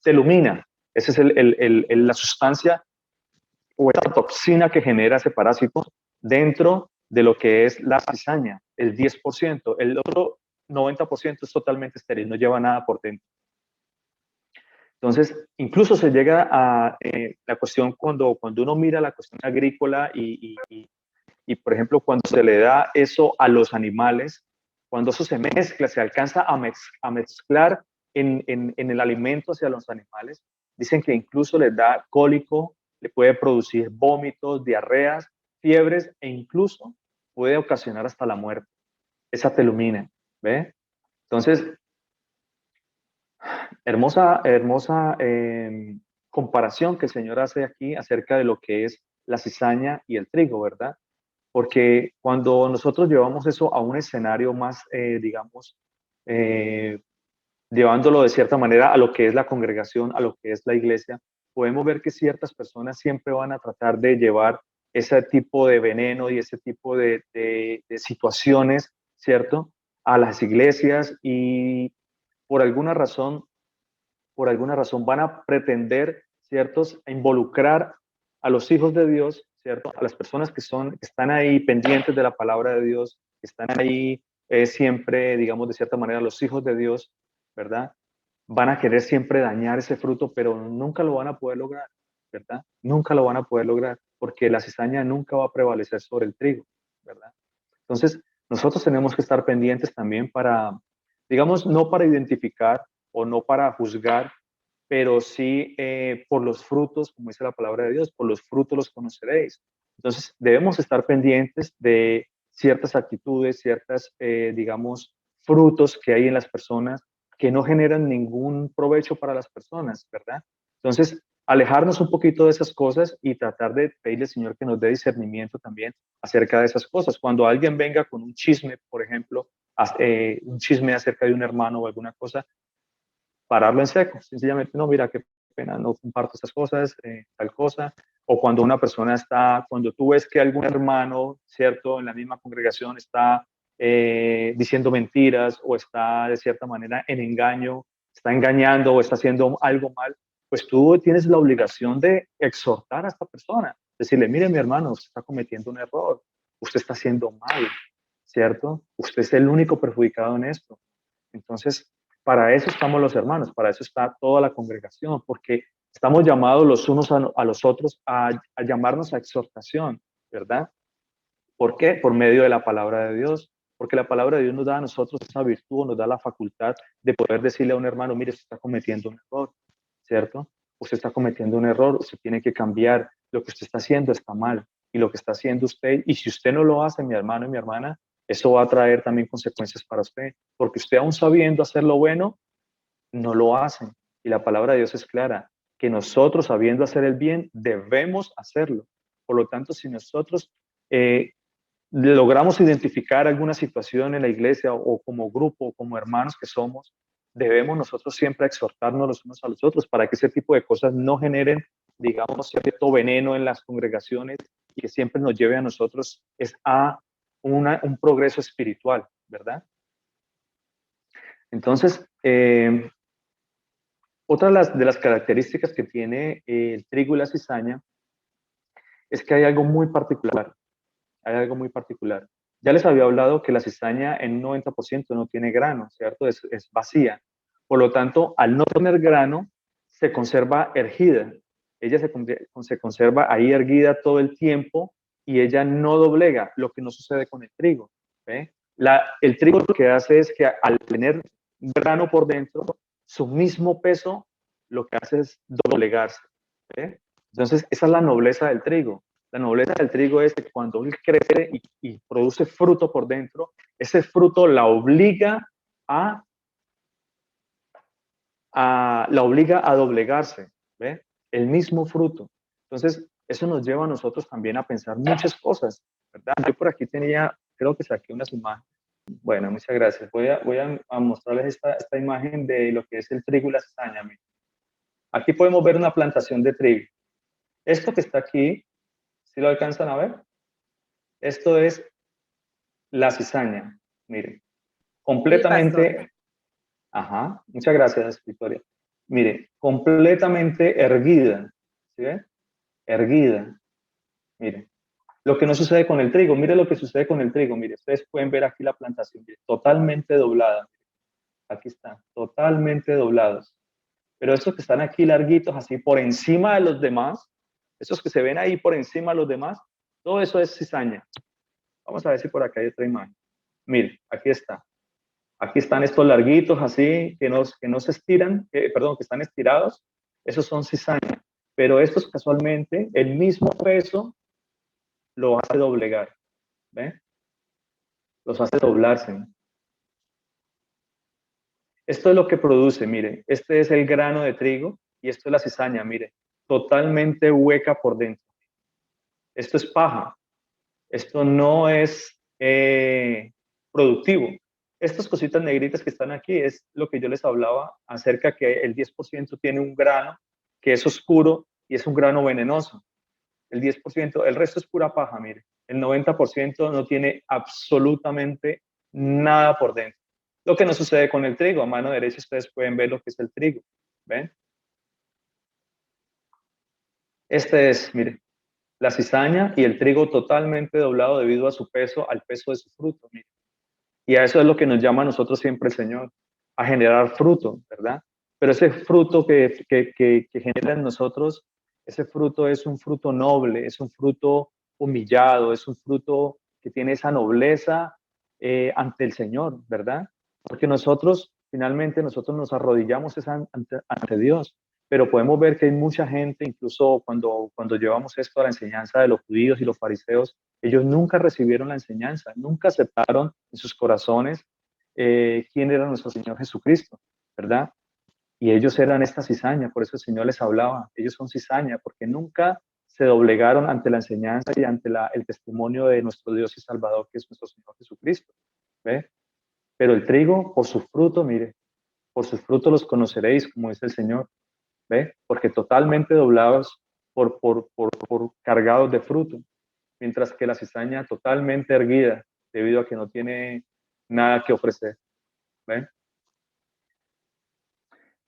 telumina, esa es la sustancia o esa toxina que genera ese parásito dentro de lo que es la cizaña, el 10%. El otro 90% es totalmente estéril, no lleva nada por dentro. Entonces, incluso se llega a la cuestión cuando uno mira la cuestión agrícola y, por ejemplo, cuando se le da eso a los animales, cuando eso se mezcla, se alcanza a mezclar en el alimento hacia los animales, Dicen que incluso les da cólico, le puede producir vómitos, diarreas, fiebres e incluso puede ocasionar hasta la muerte. Esa telumina, ¿ve? Entonces, hermosa comparación que el Señor hace aquí acerca de lo que es la cizaña y el trigo, ¿verdad? Porque cuando nosotros llevamos eso a un escenario más, digamos, llevándolo de cierta manera a lo que es la congregación, a lo que es la iglesia, podemos ver que ciertas personas siempre van a tratar de llevar ese tipo de veneno y ese tipo de situaciones, ¿cierto?, a las iglesias y por alguna razón van a pretender, ¿ciertos?, a involucrar a los hijos de Dios, ¿cierto?, a las personas que están ahí pendientes de la palabra de Dios, que están ahí siempre, digamos, de cierta manera, los hijos de Dios, ¿verdad? Van a querer siempre dañar ese fruto, pero nunca lo van a poder lograr, ¿verdad? Nunca lo van a poder lograr, porque la cizaña nunca va a prevalecer sobre el trigo, ¿verdad? Entonces, nosotros tenemos que estar pendientes también para, digamos, no para identificar o no para juzgar, pero sí por los frutos, como dice la palabra de Dios, por los frutos los conoceréis. Entonces, debemos estar pendientes de ciertas actitudes, ciertas, digamos, frutos que hay en las personas que no generan ningún provecho para las personas, ¿verdad? Entonces, alejarnos un poquito de esas cosas y tratar de pedirle al Señor que nos dé discernimiento también acerca de esas cosas. Cuando alguien venga con un chisme, por ejemplo, un chisme acerca de un hermano o alguna cosa, pararlo en seco, sencillamente, no, mira, qué pena, no comparto esas cosas, tal cosa, o cuando una persona está, cuando tú ves que algún hermano, ¿cierto?, en la misma congregación está diciendo mentiras o está de cierta manera en engaño, está engañando o está haciendo algo mal, pues tú tienes la obligación de exhortar a esta persona, decirle, mire mi hermano, usted está cometiendo un error, usted está haciendo mal, ¿cierto? Usted es el único perjudicado en esto. Entonces, para eso estamos los hermanos, para eso está toda la congregación, porque estamos llamados los unos a los otros a llamarnos a exhortación, ¿verdad? ¿Por qué? Por medio de la palabra de Dios, porque la palabra de Dios nos da a nosotros esa virtud, nos da la facultad de poder decirle a un hermano, mire, usted está cometiendo un error, ¿cierto? Usted está cometiendo un error, usted tiene que cambiar, lo que usted está haciendo está mal, y lo que está haciendo usted, y si usted no lo hace, mi hermano y mi hermana, eso va a traer también consecuencias para usted, porque usted aún sabiendo hacer lo bueno, no lo hace. Y la palabra de Dios es clara, que nosotros sabiendo hacer el bien, debemos hacerlo. Por lo tanto, si nosotros logramos identificar alguna situación en la iglesia o como grupo, o como hermanos que somos, debemos nosotros siempre exhortarnos los unos a los otros para que ese tipo de cosas no generen, digamos, cierto veneno en las congregaciones y que siempre nos lleve a nosotros a un progreso espiritual, ¿verdad? Entonces, otra de las características que tiene el trigo y la cizaña es que hay algo muy particular. Hay algo muy particular. Ya les había hablado que la cizaña en un 90% no tiene grano, ¿cierto? Es vacía. Por lo tanto, al no tener grano, se conserva erguida. Ella se conserva ahí erguida todo el tiempo y ella no doblega, lo que no sucede con el trigo. ¿Ve? El trigo lo que hace es que al tener grano por dentro, su mismo peso lo que hace es doblegarse. ¿Ve? Entonces, esa es la nobleza del trigo. La nobleza del trigo es que cuando él crece y produce fruto por dentro, ese fruto la obliga a doblegarse, ¿ve? El mismo fruto. Entonces, eso nos lleva a nosotros también a pensar muchas cosas, ¿verdad? Yo por aquí tenía, creo que saqué unas imágenes. Bueno, muchas gracias. Voy a mostrarles esta imagen de lo que es el trigo y la cizaña. Aquí podemos ver una plantación de trigo. Esto que está aquí, ¿sí lo alcanzan a ver? Esto es la cizaña, miren, completamente, ajá, muchas gracias, Victoria. Mire, completamente erguida, ¿sí ven? Erguida, mire. Lo que no sucede con el trigo, mire lo que sucede con el trigo, mire, ustedes pueden ver aquí la plantación, mire, totalmente doblada, aquí están, totalmente doblados. Pero estos que están aquí larguitos, así por encima de los demás, esos que se ven ahí por encima de los demás, todo eso es cizaña. Vamos a ver si por acá hay otra imagen. Mire, aquí está. Aquí están estos larguitos así, que no se estiran, perdón, que están estirados. Esos son cizaña. Pero estos casualmente, el mismo peso lo hace doblegar. ¿Ven? Los hace doblarse. Esto es lo que produce, mire. Este es el grano de trigo y esto es la cizaña, mire. Totalmente hueca por dentro. Esto es paja. Esto no es productivo. Estas cositas negritas que están aquí es lo que yo les hablaba acerca que el 10% tiene un grano que es oscuro y es un grano venenoso. El 10%, el resto es pura paja, mire. El 90% no tiene absolutamente nada por dentro. Lo que no sucede con el trigo. A mano derecha ustedes pueden ver lo que es el trigo. ¿Ven? Este es, mire, la cizaña y el trigo totalmente doblado debido a su peso, al peso de su fruto. Mire. Y a eso es lo que nos llama a nosotros siempre el Señor, a generar fruto, ¿verdad? Pero ese fruto que genera en nosotros, ese fruto es un fruto noble, es un fruto humillado, es un fruto que tiene esa nobleza ante el Señor, ¿verdad? Porque nosotros, finalmente, nosotros nos arrodillamos ante Dios, pero podemos ver que hay mucha gente, incluso cuando llevamos esto a la enseñanza de los judíos y los fariseos, ellos nunca recibieron la enseñanza, nunca aceptaron en sus corazones quién era nuestro Señor Jesucristo, ¿verdad? Y ellos eran esta cizaña, por eso el Señor les hablaba, ellos son cizaña, porque nunca se doblegaron ante la enseñanza y ante el testimonio de nuestro Dios y Salvador, que es nuestro Señor Jesucristo, ¿ve? Pero el trigo, por su fruto, mire, por sus frutos los conoceréis, como dice el Señor, ¿ve? Porque totalmente doblados por cargados de fruto, mientras que la cizaña totalmente erguida, debido a que no tiene nada que ofrecer, ¿ve?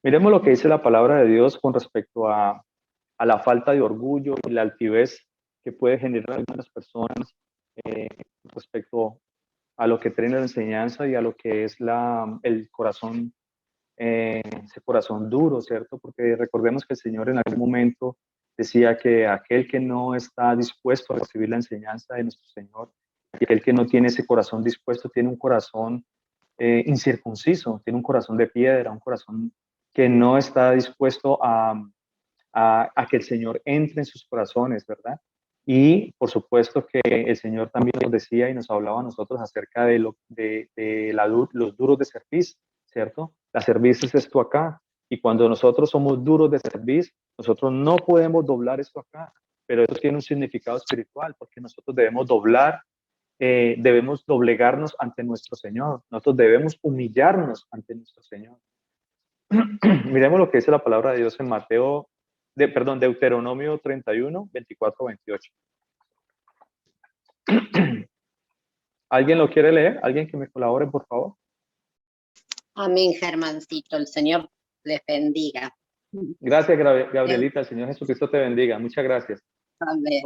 Miremos lo que dice la palabra de Dios con respecto a la falta de orgullo y la altivez que puede generar algunas personas respecto a lo que trae la enseñanza y a lo que es el corazón, ese corazón duro, ¿cierto? Porque recordemos que el Señor en algún momento decía que aquel que no está dispuesto a recibir la enseñanza de nuestro Señor, aquel que no tiene ese corazón dispuesto, tiene un corazón incircunciso, tiene un corazón de piedra, un corazón que no está dispuesto a que el Señor entre en sus corazones, ¿verdad? Y por supuesto que el Señor también nos decía y nos hablaba a nosotros acerca de los duros de cerviz, ¿cierto? La cerviz es esto acá. Y cuando nosotros somos duros de cerviz, nosotros no podemos doblar esto acá. Pero eso tiene un significado espiritual, porque nosotros debemos debemos doblegarnos ante nuestro Señor. Nosotros debemos humillarnos ante nuestro Señor. Miremos lo que dice la palabra de Dios en Deuteronomio 31, 24, 28. ¿Alguien lo quiere leer? ¿Alguien que me colabore, por favor? Amén, Germancito. El Señor les bendiga. Gracias, Gabrielita. El Señor Jesucristo te bendiga. Muchas gracias. Amén.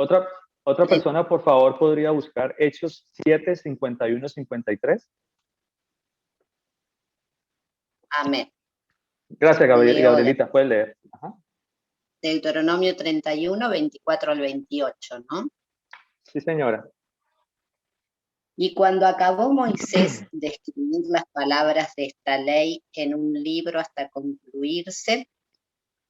Otra persona, por favor, podría buscar Hechos 7, 51, 53. Amén. Gracias, Gabrielita. Puedes leer. Ajá. Deuteronomio 31, 24 al 28, ¿no? Sí, señora. Y cuando acabó Moisés de escribir las palabras de esta ley en un libro hasta concluirse,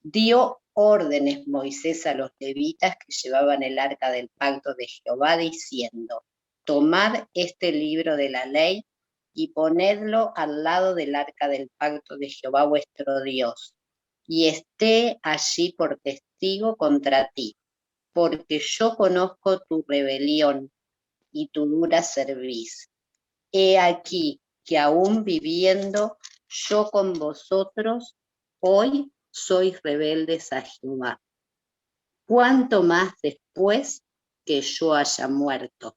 dio órdenes Moisés a los levitas que llevaban el arca del pacto de Jehová, diciendo: tomad este libro de la ley y ponedlo al lado del arca del pacto de Jehová vuestro Dios, y esté allí por testigo contra ti, porque yo conozco tu rebelión y tu dura cerviz. He aquí que aún viviendo yo con vosotros, hoy sois rebeldes a Jehová. Cuánto más después que yo haya muerto.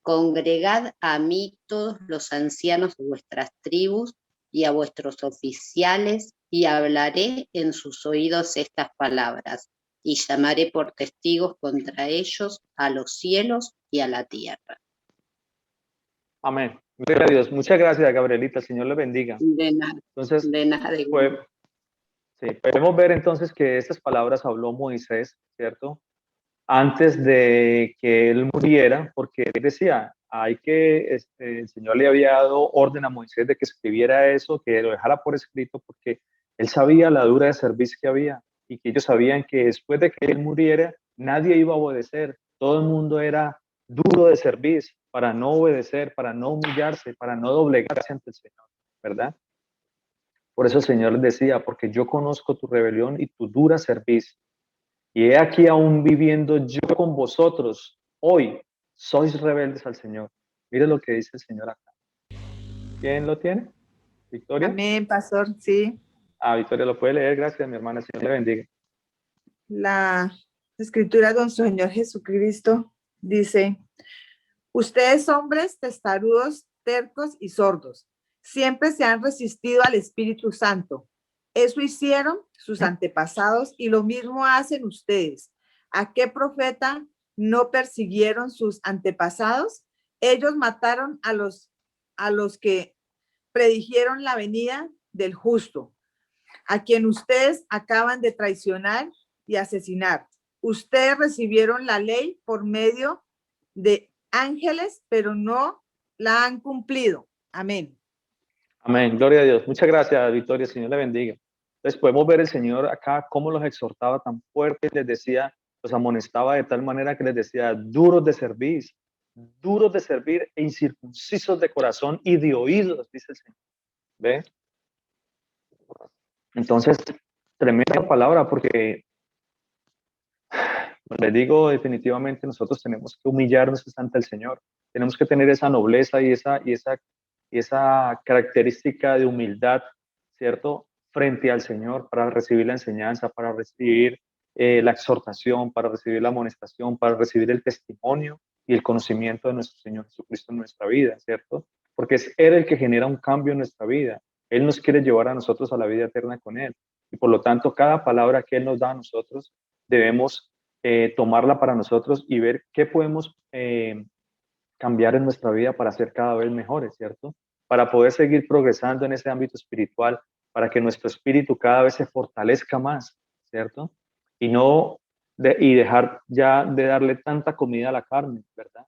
Congregad a mí todos los ancianos de vuestras tribus y a vuestros oficiales, y hablaré en sus oídos estas palabras, y llamaré por testigos contra ellos a los cielos y a la tierra. Amén. Gloria a Dios. Muchas gracias, Gabrielita. El Señor le bendiga. De nada. Entonces, de nada. Sí, podemos ver entonces que estas palabras habló Moisés, ¿cierto? Antes de que él muriera, porque él decía, el Señor le había dado orden a Moisés de que escribiera eso, que lo dejara por escrito, porque él sabía la dura de servicio que había. y que ellos sabían que después de que él muriera, nadie iba a obedecer. Todo el mundo era duro de servir para no obedecer, para no humillarse, para no doblegarse ante el Señor, ¿verdad? Por eso el Señor les decía, porque yo conozco tu rebelión y tu dura servicio. Y he aquí aún viviendo yo con vosotros, hoy sois rebeldes al Señor. Mire lo que dice el Señor acá. ¿Quién lo tiene? ¿Victoria? Amén, pastor, sí. Victoria lo puede leer, gracias mi hermana, Señor le bendiga. La escritura de nuestro Señor Jesucristo dice: ustedes hombres testarudos, tercos y sordos, siempre se han resistido al Espíritu Santo. Eso hicieron sus antepasados y lo mismo hacen ustedes. ¿A qué profeta no persiguieron sus antepasados? Ellos mataron a los que predijeron la venida del justo, a quien ustedes acaban de traicionar y asesinar. Ustedes recibieron la ley por medio de ángeles, pero no la han cumplido. Amén. Amén, gloria a Dios. Muchas gracias, Victoria, Señor le bendiga. Entonces podemos ver el Señor acá cómo los exhortaba tan fuerte, les decía, los amonestaba de tal manera que les decía, duros de servir e incircuncisos de corazón y de oídos, dice el Señor. ¿Ve? Entonces, tremenda palabra, porque les digo, definitivamente nosotros tenemos que humillarnos ante el Señor. Tenemos que tener esa nobleza y esa característica de humildad, ¿cierto? Frente al Señor para recibir la enseñanza, para recibir la exhortación, para recibir la amonestación, para recibir el testimonio y el conocimiento de nuestro Señor Jesucristo en nuestra vida, ¿cierto? Porque es Él el que genera un cambio en nuestra vida. Él nos quiere llevar a nosotros a la vida eterna con Él. Y por lo tanto, cada palabra que Él nos da a nosotros, debemos tomarla para nosotros y ver qué podemos cambiar en nuestra vida para ser cada vez mejores, ¿cierto? Para poder seguir progresando en ese ámbito espiritual, para que nuestro espíritu cada vez se fortalezca más, ¿cierto? Y dejar ya de darle tanta comida a la carne, ¿verdad?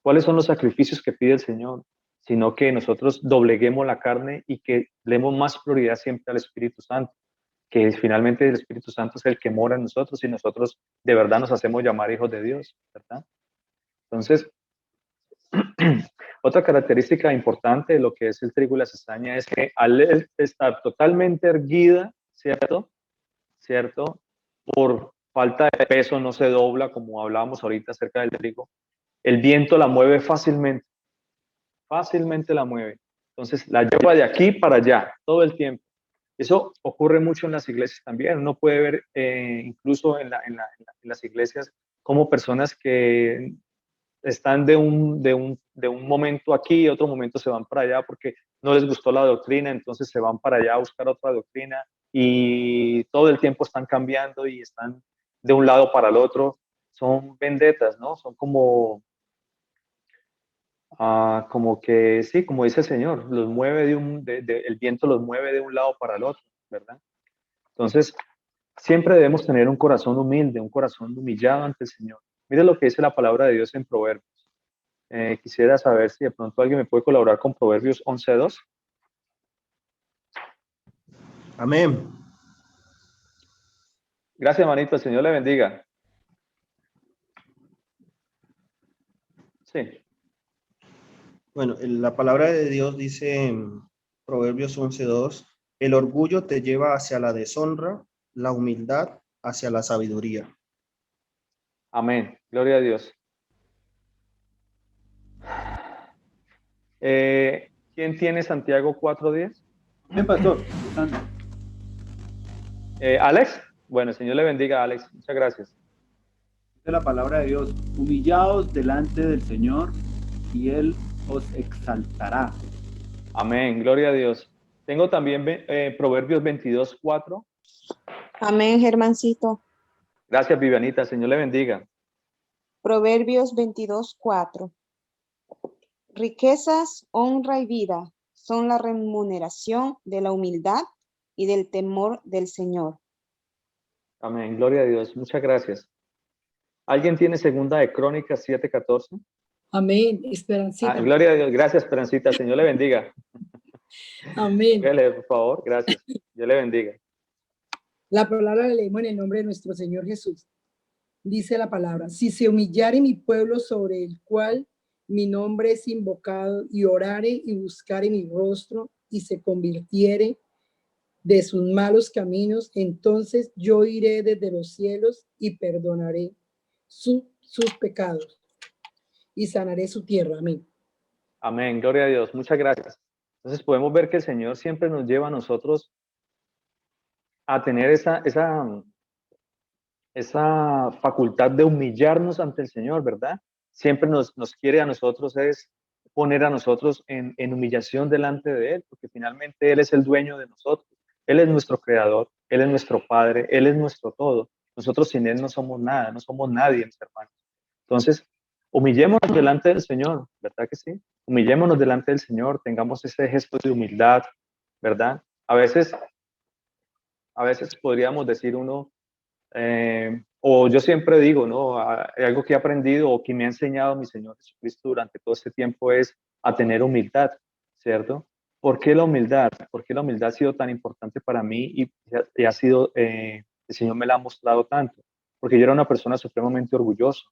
¿Cuáles son los sacrificios que pide el Señor? Sino que nosotros dobleguemos la carne y que demos más prioridad siempre al Espíritu Santo, que finalmente el Espíritu Santo es el que mora en nosotros y nosotros de verdad nos hacemos llamar hijos de Dios, ¿verdad? Entonces, otra característica importante de lo que es el trigo y la cizaña es que al estar totalmente erguida, ¿cierto? Por falta de peso no se dobla, como hablábamos ahorita acerca del trigo. El viento la mueve fácilmente la mueve. Entonces la lleva de aquí para allá todo el tiempo. Eso ocurre mucho en las iglesias también. Uno puede ver incluso en las iglesias como personas que están de un momento aquí y otro momento se van para allá porque no les gustó la doctrina, entonces se van para allá a buscar otra doctrina y todo el tiempo están cambiando y están de un lado para el otro. Son vendetas, ¿no? Son como que, sí, como dice el Señor, los mueve el viento los mueve de un lado para el otro, ¿verdad? Entonces, siempre debemos tener un corazón humilde, un corazón humillado ante el Señor. Mire lo que dice la palabra de Dios en Proverbios. Quisiera saber si de pronto alguien me puede colaborar con Proverbios 11:2. Amén. Gracias, manito. El Señor le bendiga. Sí. Bueno, la palabra de Dios dice en Proverbios 11:2, el orgullo te lleva hacia la deshonra, la humildad hacia la sabiduría. Amén. Gloria a Dios. ¿Quién tiene Santiago 4:10? Bien, pastor. Alex. Bueno, el Señor le bendiga, Alex. Muchas gracias. De la palabra de Dios, humillaos delante del Señor y Él os exaltará. Amén, gloria a Dios. Tengo también Proverbios 22:4. Amén, Germancito. Gracias, Vivianita. Señor le bendiga. Proverbios 22:4. Riquezas, honra y vida son la remuneración de la humildad y del temor del Señor. Amén, gloria a Dios. Muchas gracias. ¿Alguien tiene segunda de Crónicas 7:14? Amén, Esperancita. Gloria a Dios. Gracias, Esperancita. Señor le bendiga. Amén. Voy a leer, por favor. Gracias. Dios le bendiga. La palabra la leemos en el nombre de nuestro Señor Jesús. Dice la palabra: si se humillare mi pueblo sobre el cual mi nombre es invocado, y orare y buscare mi rostro, y se convirtiere de sus malos caminos, entonces yo iré desde los cielos y perdonaré sus pecados y sanaré su tierra. Amén. Amén, gloria a Dios, muchas gracias. Entonces podemos ver que el Señor siempre nos lleva a nosotros a tener esa facultad de humillarnos ante el Señor, ¿verdad? Siempre nos quiere a nosotros es poner a nosotros en humillación delante de Él, porque finalmente Él es el dueño de nosotros. Él es nuestro creador, Él es nuestro Padre, Él es nuestro todo. Nosotros sin Él no somos nada, no somos nadie, mis hermanos. Entonces, humillémonos delante del Señor, ¿verdad que sí? Humillémonos delante del Señor, tengamos ese gesto de humildad, ¿verdad? A veces podríamos decir uno, o yo siempre digo, ¿no? Algo que he aprendido o que me ha enseñado mi Señor Jesucristo durante todo este tiempo es a tener humildad, ¿cierto? ¿Por qué la humildad? ¿Por qué la humildad ha sido tan importante para mí y ha sido, el Señor me la ha mostrado tanto? Porque yo era una persona supremamente orgullosa,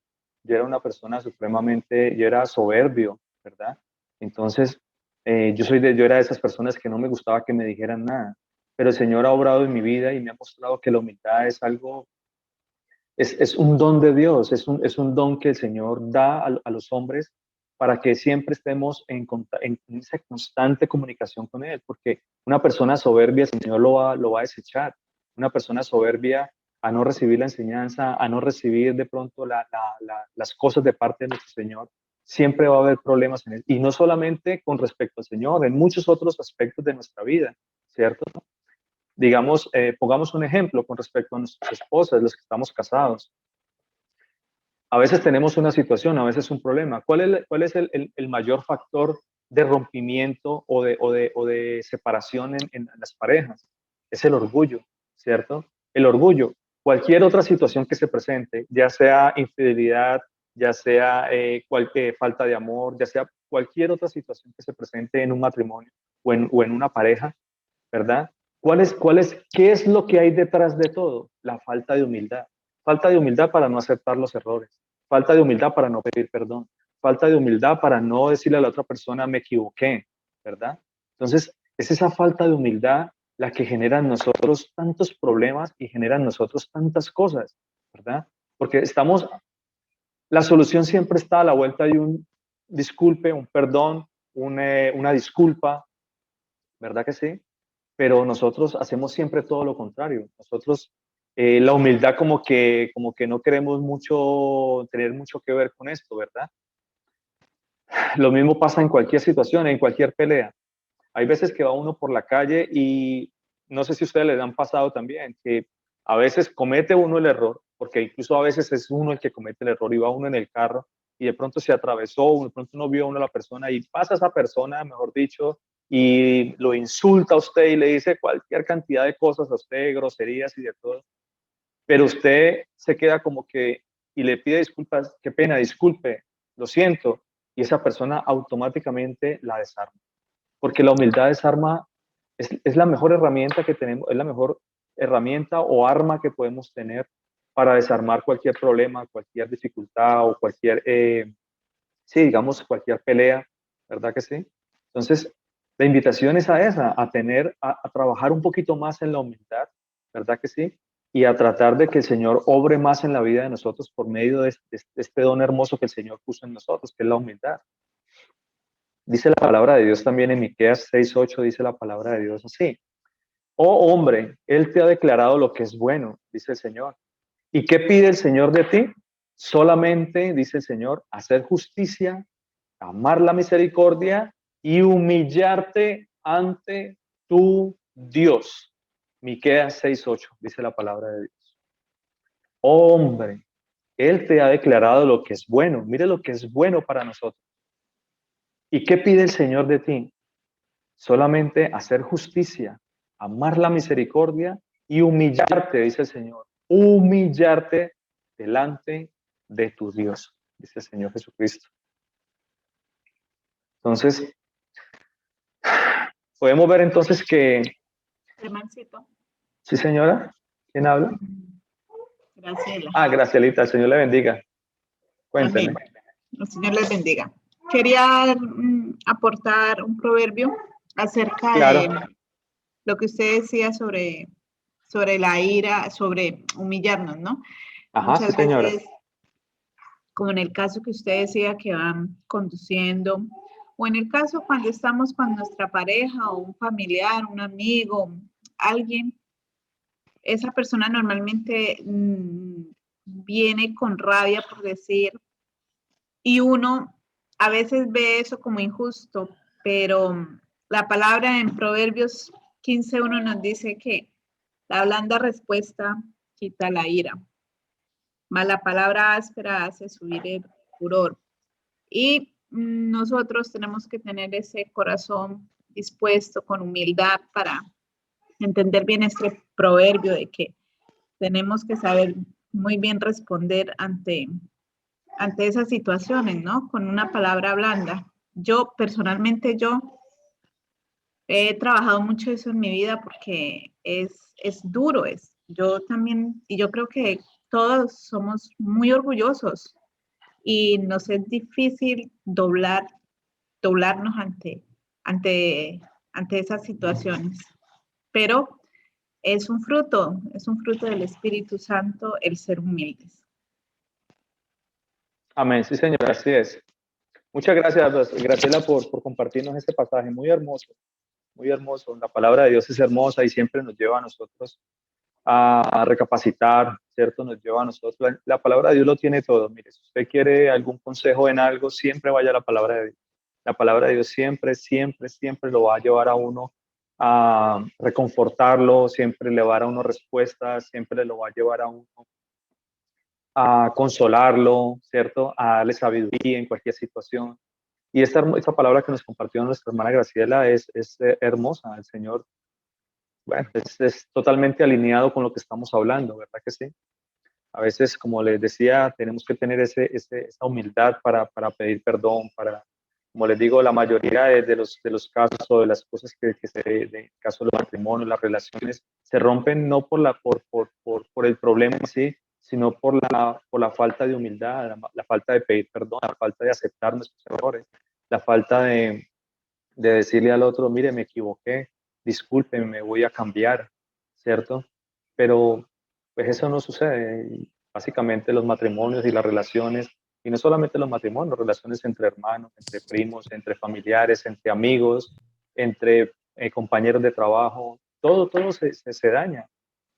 yo era una persona yo era soberbio, ¿verdad? Entonces, yo era de esas personas que no me gustaba que me dijeran nada, pero el Señor ha obrado en mi vida y me ha mostrado que la humildad es algo, es un don de Dios, es un don que el Señor da a los hombres para que siempre estemos en esa constante comunicación con Él, porque una persona soberbia el Señor lo va a desechar, una persona soberbia a no recibir la enseñanza, a no recibir de pronto las cosas de parte de nuestro Señor, siempre va a haber problemas en Él, y no solamente con respecto al Señor, en muchos otros aspectos de nuestra vida, ¿cierto? Digamos, pongamos un ejemplo con respecto a nuestras esposas, los que estamos casados. A veces tenemos una situación, a veces un problema. ¿Cuál es el mayor factor de rompimiento o de separación en las parejas? Es el orgullo, ¿cierto? El orgullo. Cualquier otra situación que se presente, ya sea infidelidad, ya sea cualquier falta de amor, ya sea cualquier otra situación que se presente en un matrimonio o en una pareja, ¿verdad? ¿Qué es lo que hay detrás de todo? La falta de humildad. Falta de humildad para no aceptar los errores. Falta de humildad para no pedir perdón. Falta de humildad para no decirle a la otra persona, me equivoqué, ¿verdad? Entonces, es esa falta de humildad la que genera en nosotros tantos problemas y genera en nosotros tantas cosas, ¿verdad? Porque la solución siempre está a la vuelta de un disculpe, un perdón, una disculpa, ¿verdad que sí? Pero nosotros hacemos siempre todo lo contrario. Nosotros, la humildad como que no queremos tener mucho que ver con esto, ¿verdad? Lo mismo pasa en cualquier situación, en cualquier pelea. Hay veces que va uno por la calle y no sé si a ustedes les han pasado también, que a veces comete uno el error, porque incluso a veces es uno el que comete el error y va uno en el carro y de pronto se atravesó, de pronto no vio uno a la persona y pasa esa persona, mejor dicho, y lo insulta a usted y le dice cualquier cantidad de cosas a usted, groserías y de todo, pero usted se queda como que y le pide disculpas, qué pena, disculpe, lo siento, y esa persona automáticamente la desarma, porque la humildad desarma, es la mejor herramienta que tenemos, es la mejor herramienta o arma que podemos tener para desarmar cualquier problema, cualquier dificultad o sí, digamos, cualquier pelea, ¿verdad que sí? Entonces, la invitación es a trabajar un poquito más en la humildad, ¿verdad que sí? Y a tratar de que el Señor obre más en la vida de nosotros por medio de este don hermoso que el Señor puso en nosotros, que es la humildad. Dice la palabra de Dios también en Miqueas 6:8, dice la palabra de Dios así: oh hombre, Él te ha declarado lo que es bueno, dice el Señor. ¿Y qué pide el Señor de ti? Solamente, dice el Señor, hacer justicia, amar la misericordia y humillarte ante tu Dios. Miqueas 6:8, dice la palabra de Dios. Oh, hombre, Él te ha declarado lo que es bueno. Mire lo que es bueno para nosotros. ¿Y qué pide el Señor de ti? Solamente hacer justicia, amar la misericordia y humillarte, dice el Señor. Humillarte delante de tu Dios, dice el Señor Jesucristo. Entonces, podemos ver entonces que... Hermancito. Sí, señora. ¿Quién habla? Graciela. Ah, Gracielita, el Señor le bendiga. Cuénteme. Amén. El Señor les bendiga. Quería aportar un proverbio acerca de lo que usted decía sobre la ira, sobre humillarnos, ¿no? Ajá, Muchas sí, señora. veces, como en el caso que usted decía que van conduciendo, o en el caso cuando estamos con nuestra pareja o un familiar, un amigo, alguien, esa persona normalmente viene con rabia, por decir, y uno a veces ve eso como injusto, pero la palabra en Proverbios 15:1 nos dice que la blanda respuesta quita la ira, mas la palabra áspera hace subir el furor. Y nosotros tenemos que tener ese corazón dispuesto con humildad para entender bien este proverbio de que tenemos que saber muy bien responder ante esas situaciones, ¿no? Con una palabra blanda. Yo, personalmente, he trabajado mucho eso en mi vida porque es duro, yo también, y yo creo que todos somos muy orgullosos y nos es difícil doblarnos ante esas situaciones. Pero es un fruto del Espíritu Santo el ser humildes. Amén, sí, señora, así es. Muchas gracias, Graciela, por compartirnos este pasaje muy hermoso, muy hermoso. La palabra de Dios es hermosa y siempre nos lleva a nosotros a recapacitar, ¿cierto? Nos lleva a nosotros. La palabra de Dios lo tiene todo. Mire, si usted quiere algún consejo en algo, siempre vaya a la palabra de Dios. La palabra de Dios siempre, siempre, siempre lo va a llevar a uno a reconfortarlo, siempre le va a dar a uno respuestas, siempre lo va a llevar a uno a consolarlo, ¿cierto? A darle sabiduría en cualquier situación. Y esta palabra que nos compartió nuestra hermana Graciela es hermosa. El Señor, bueno, es totalmente alineado con lo que estamos hablando, ¿verdad que sí? A veces, como les decía, tenemos que tener esa humildad para pedir perdón, como les digo, la mayoría de los casos o de las cosas que se ven, en el caso de los matrimonios, las relaciones, se rompen no por el problema en sí, sino por la falta de humildad, la falta de pedir perdón, la falta de aceptar nuestros errores, la falta de decirle al otro, mire, me equivoqué, discúlpeme, me voy a cambiar, ¿cierto? Pero pues eso no sucede. Y básicamente los matrimonios y las relaciones, y no solamente los matrimonios, relaciones entre hermanos, entre primos, entre familiares, entre amigos, entre compañeros de trabajo, todo se daña.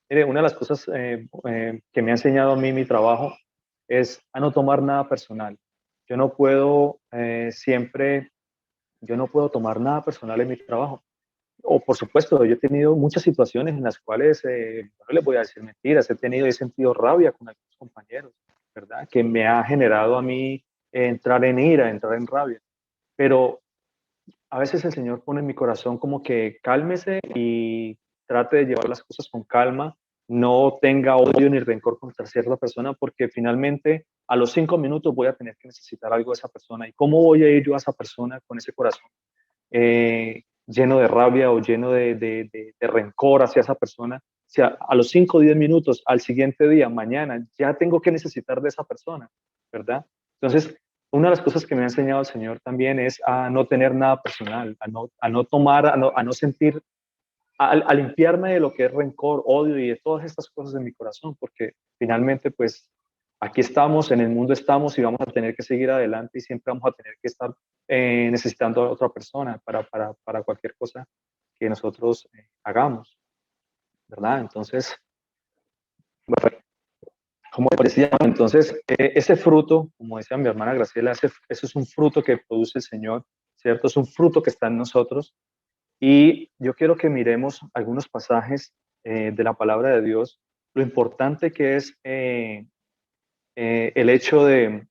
Mire, una de las cosas que me ha enseñado a mí mi trabajo es a no tomar nada personal. Yo no puedo yo no puedo tomar nada personal en mi trabajo. O por supuesto, yo he tenido muchas situaciones en las cuales, no les voy a decir mentiras, he sentido rabia con algunos compañeros, ¿verdad? Que me ha generado a mí entrar en ira, entrar en rabia. Pero a veces el Señor pone en mi corazón como que cálmese y trate de llevar las cosas con calma, no tenga odio ni rencor contra cierta persona, porque finalmente a los 5 minutos voy a tener que necesitar algo de esa persona. ¿Y cómo voy a ir yo a esa persona con ese corazón lleno de rabia o lleno de rencor hacia esa persona? Si a los 5 o 10 minutos, al siguiente día, mañana, ya tengo que necesitar de esa persona, ¿verdad? Entonces, una de las cosas que me ha enseñado el Señor también es a no tener nada personal, a no tomar, a no sentir, a limpiarme de lo que es rencor, odio y de todas estas cosas en mi corazón, porque finalmente, pues, aquí estamos, en el mundo estamos y vamos a tener que seguir adelante y siempre vamos a tener que estar necesitando a otra persona para cualquier cosa que nosotros hagamos, ¿verdad? Entonces, bueno, como decía, entonces, ese fruto, como decía mi hermana Graciela, ese es un fruto que produce el Señor, ¿cierto? Es un fruto que está en nosotros. Y yo quiero que miremos algunos pasajes de la palabra de Dios, lo importante que es el hecho de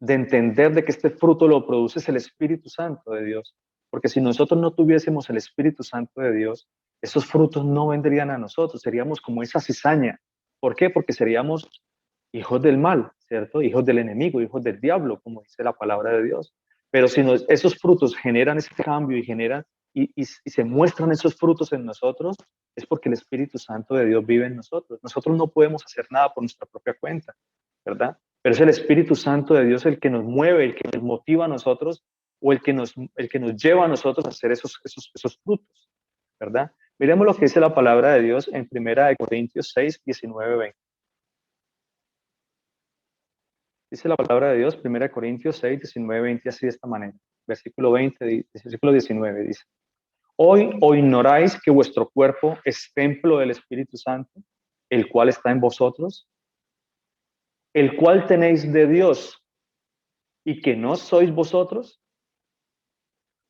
entender de que este fruto lo produce el Espíritu Santo de Dios. Porque si nosotros no tuviésemos el Espíritu Santo de Dios, esos frutos no vendrían a nosotros, seríamos como esa cizaña. ¿Por qué? Porque seríamos hijos del mal, ¿cierto? Hijos del enemigo, hijos del diablo, como dice la palabra de Dios. Pero si esos frutos generan ese cambio y y se muestran esos frutos en nosotros, es porque el Espíritu Santo de Dios vive en nosotros. Nosotros no podemos hacer nada por nuestra propia cuenta, ¿verdad? Pero es el Espíritu Santo de Dios el que nos mueve, el que nos motiva a nosotros, o el que nos lleva a nosotros a hacer esos frutos, ¿verdad? Miremos lo que dice la palabra de Dios en 1 Corintios 6, 19, 20. Dice la palabra de Dios, 1 Corintios 6, 19, 20, así de esta manera. Versículo 19 dice: ¿O ignoráis que vuestro cuerpo es templo del Espíritu Santo, el cual está en vosotros, el cual tenéis de Dios, y que no sois vosotros?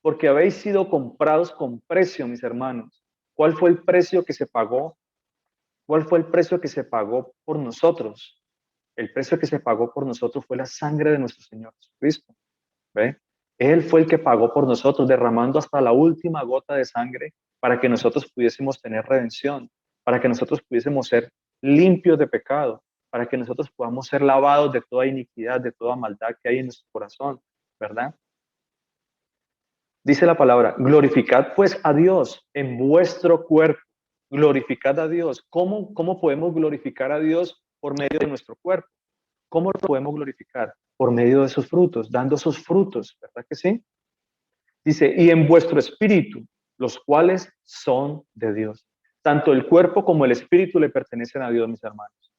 Porque habéis sido comprados con precio, mis hermanos. ¿Cuál fue el precio que se pagó? ¿Cuál fue el precio que se pagó por nosotros? El precio que se pagó por nosotros fue la sangre de nuestro Señor Jesucristo. ¿Ve? Él fue el que pagó por nosotros, derramando hasta la última gota de sangre para que nosotros pudiésemos tener redención, para que nosotros pudiésemos ser limpios de pecado, para que nosotros podamos ser lavados de toda iniquidad, de toda maldad que hay en nuestro corazón, ¿verdad? Dice la palabra: glorificad pues a Dios en vuestro cuerpo. Glorificad a Dios. ¿Cómo podemos glorificar a Dios por medio de nuestro cuerpo? ¿Cómo lo podemos glorificar? Por medio de esos frutos, dando esos frutos, ¿verdad que sí? Dice: y en vuestro espíritu, los cuales son de Dios. Tanto el cuerpo como el espíritu le pertenecen a Dios, mis hermanos.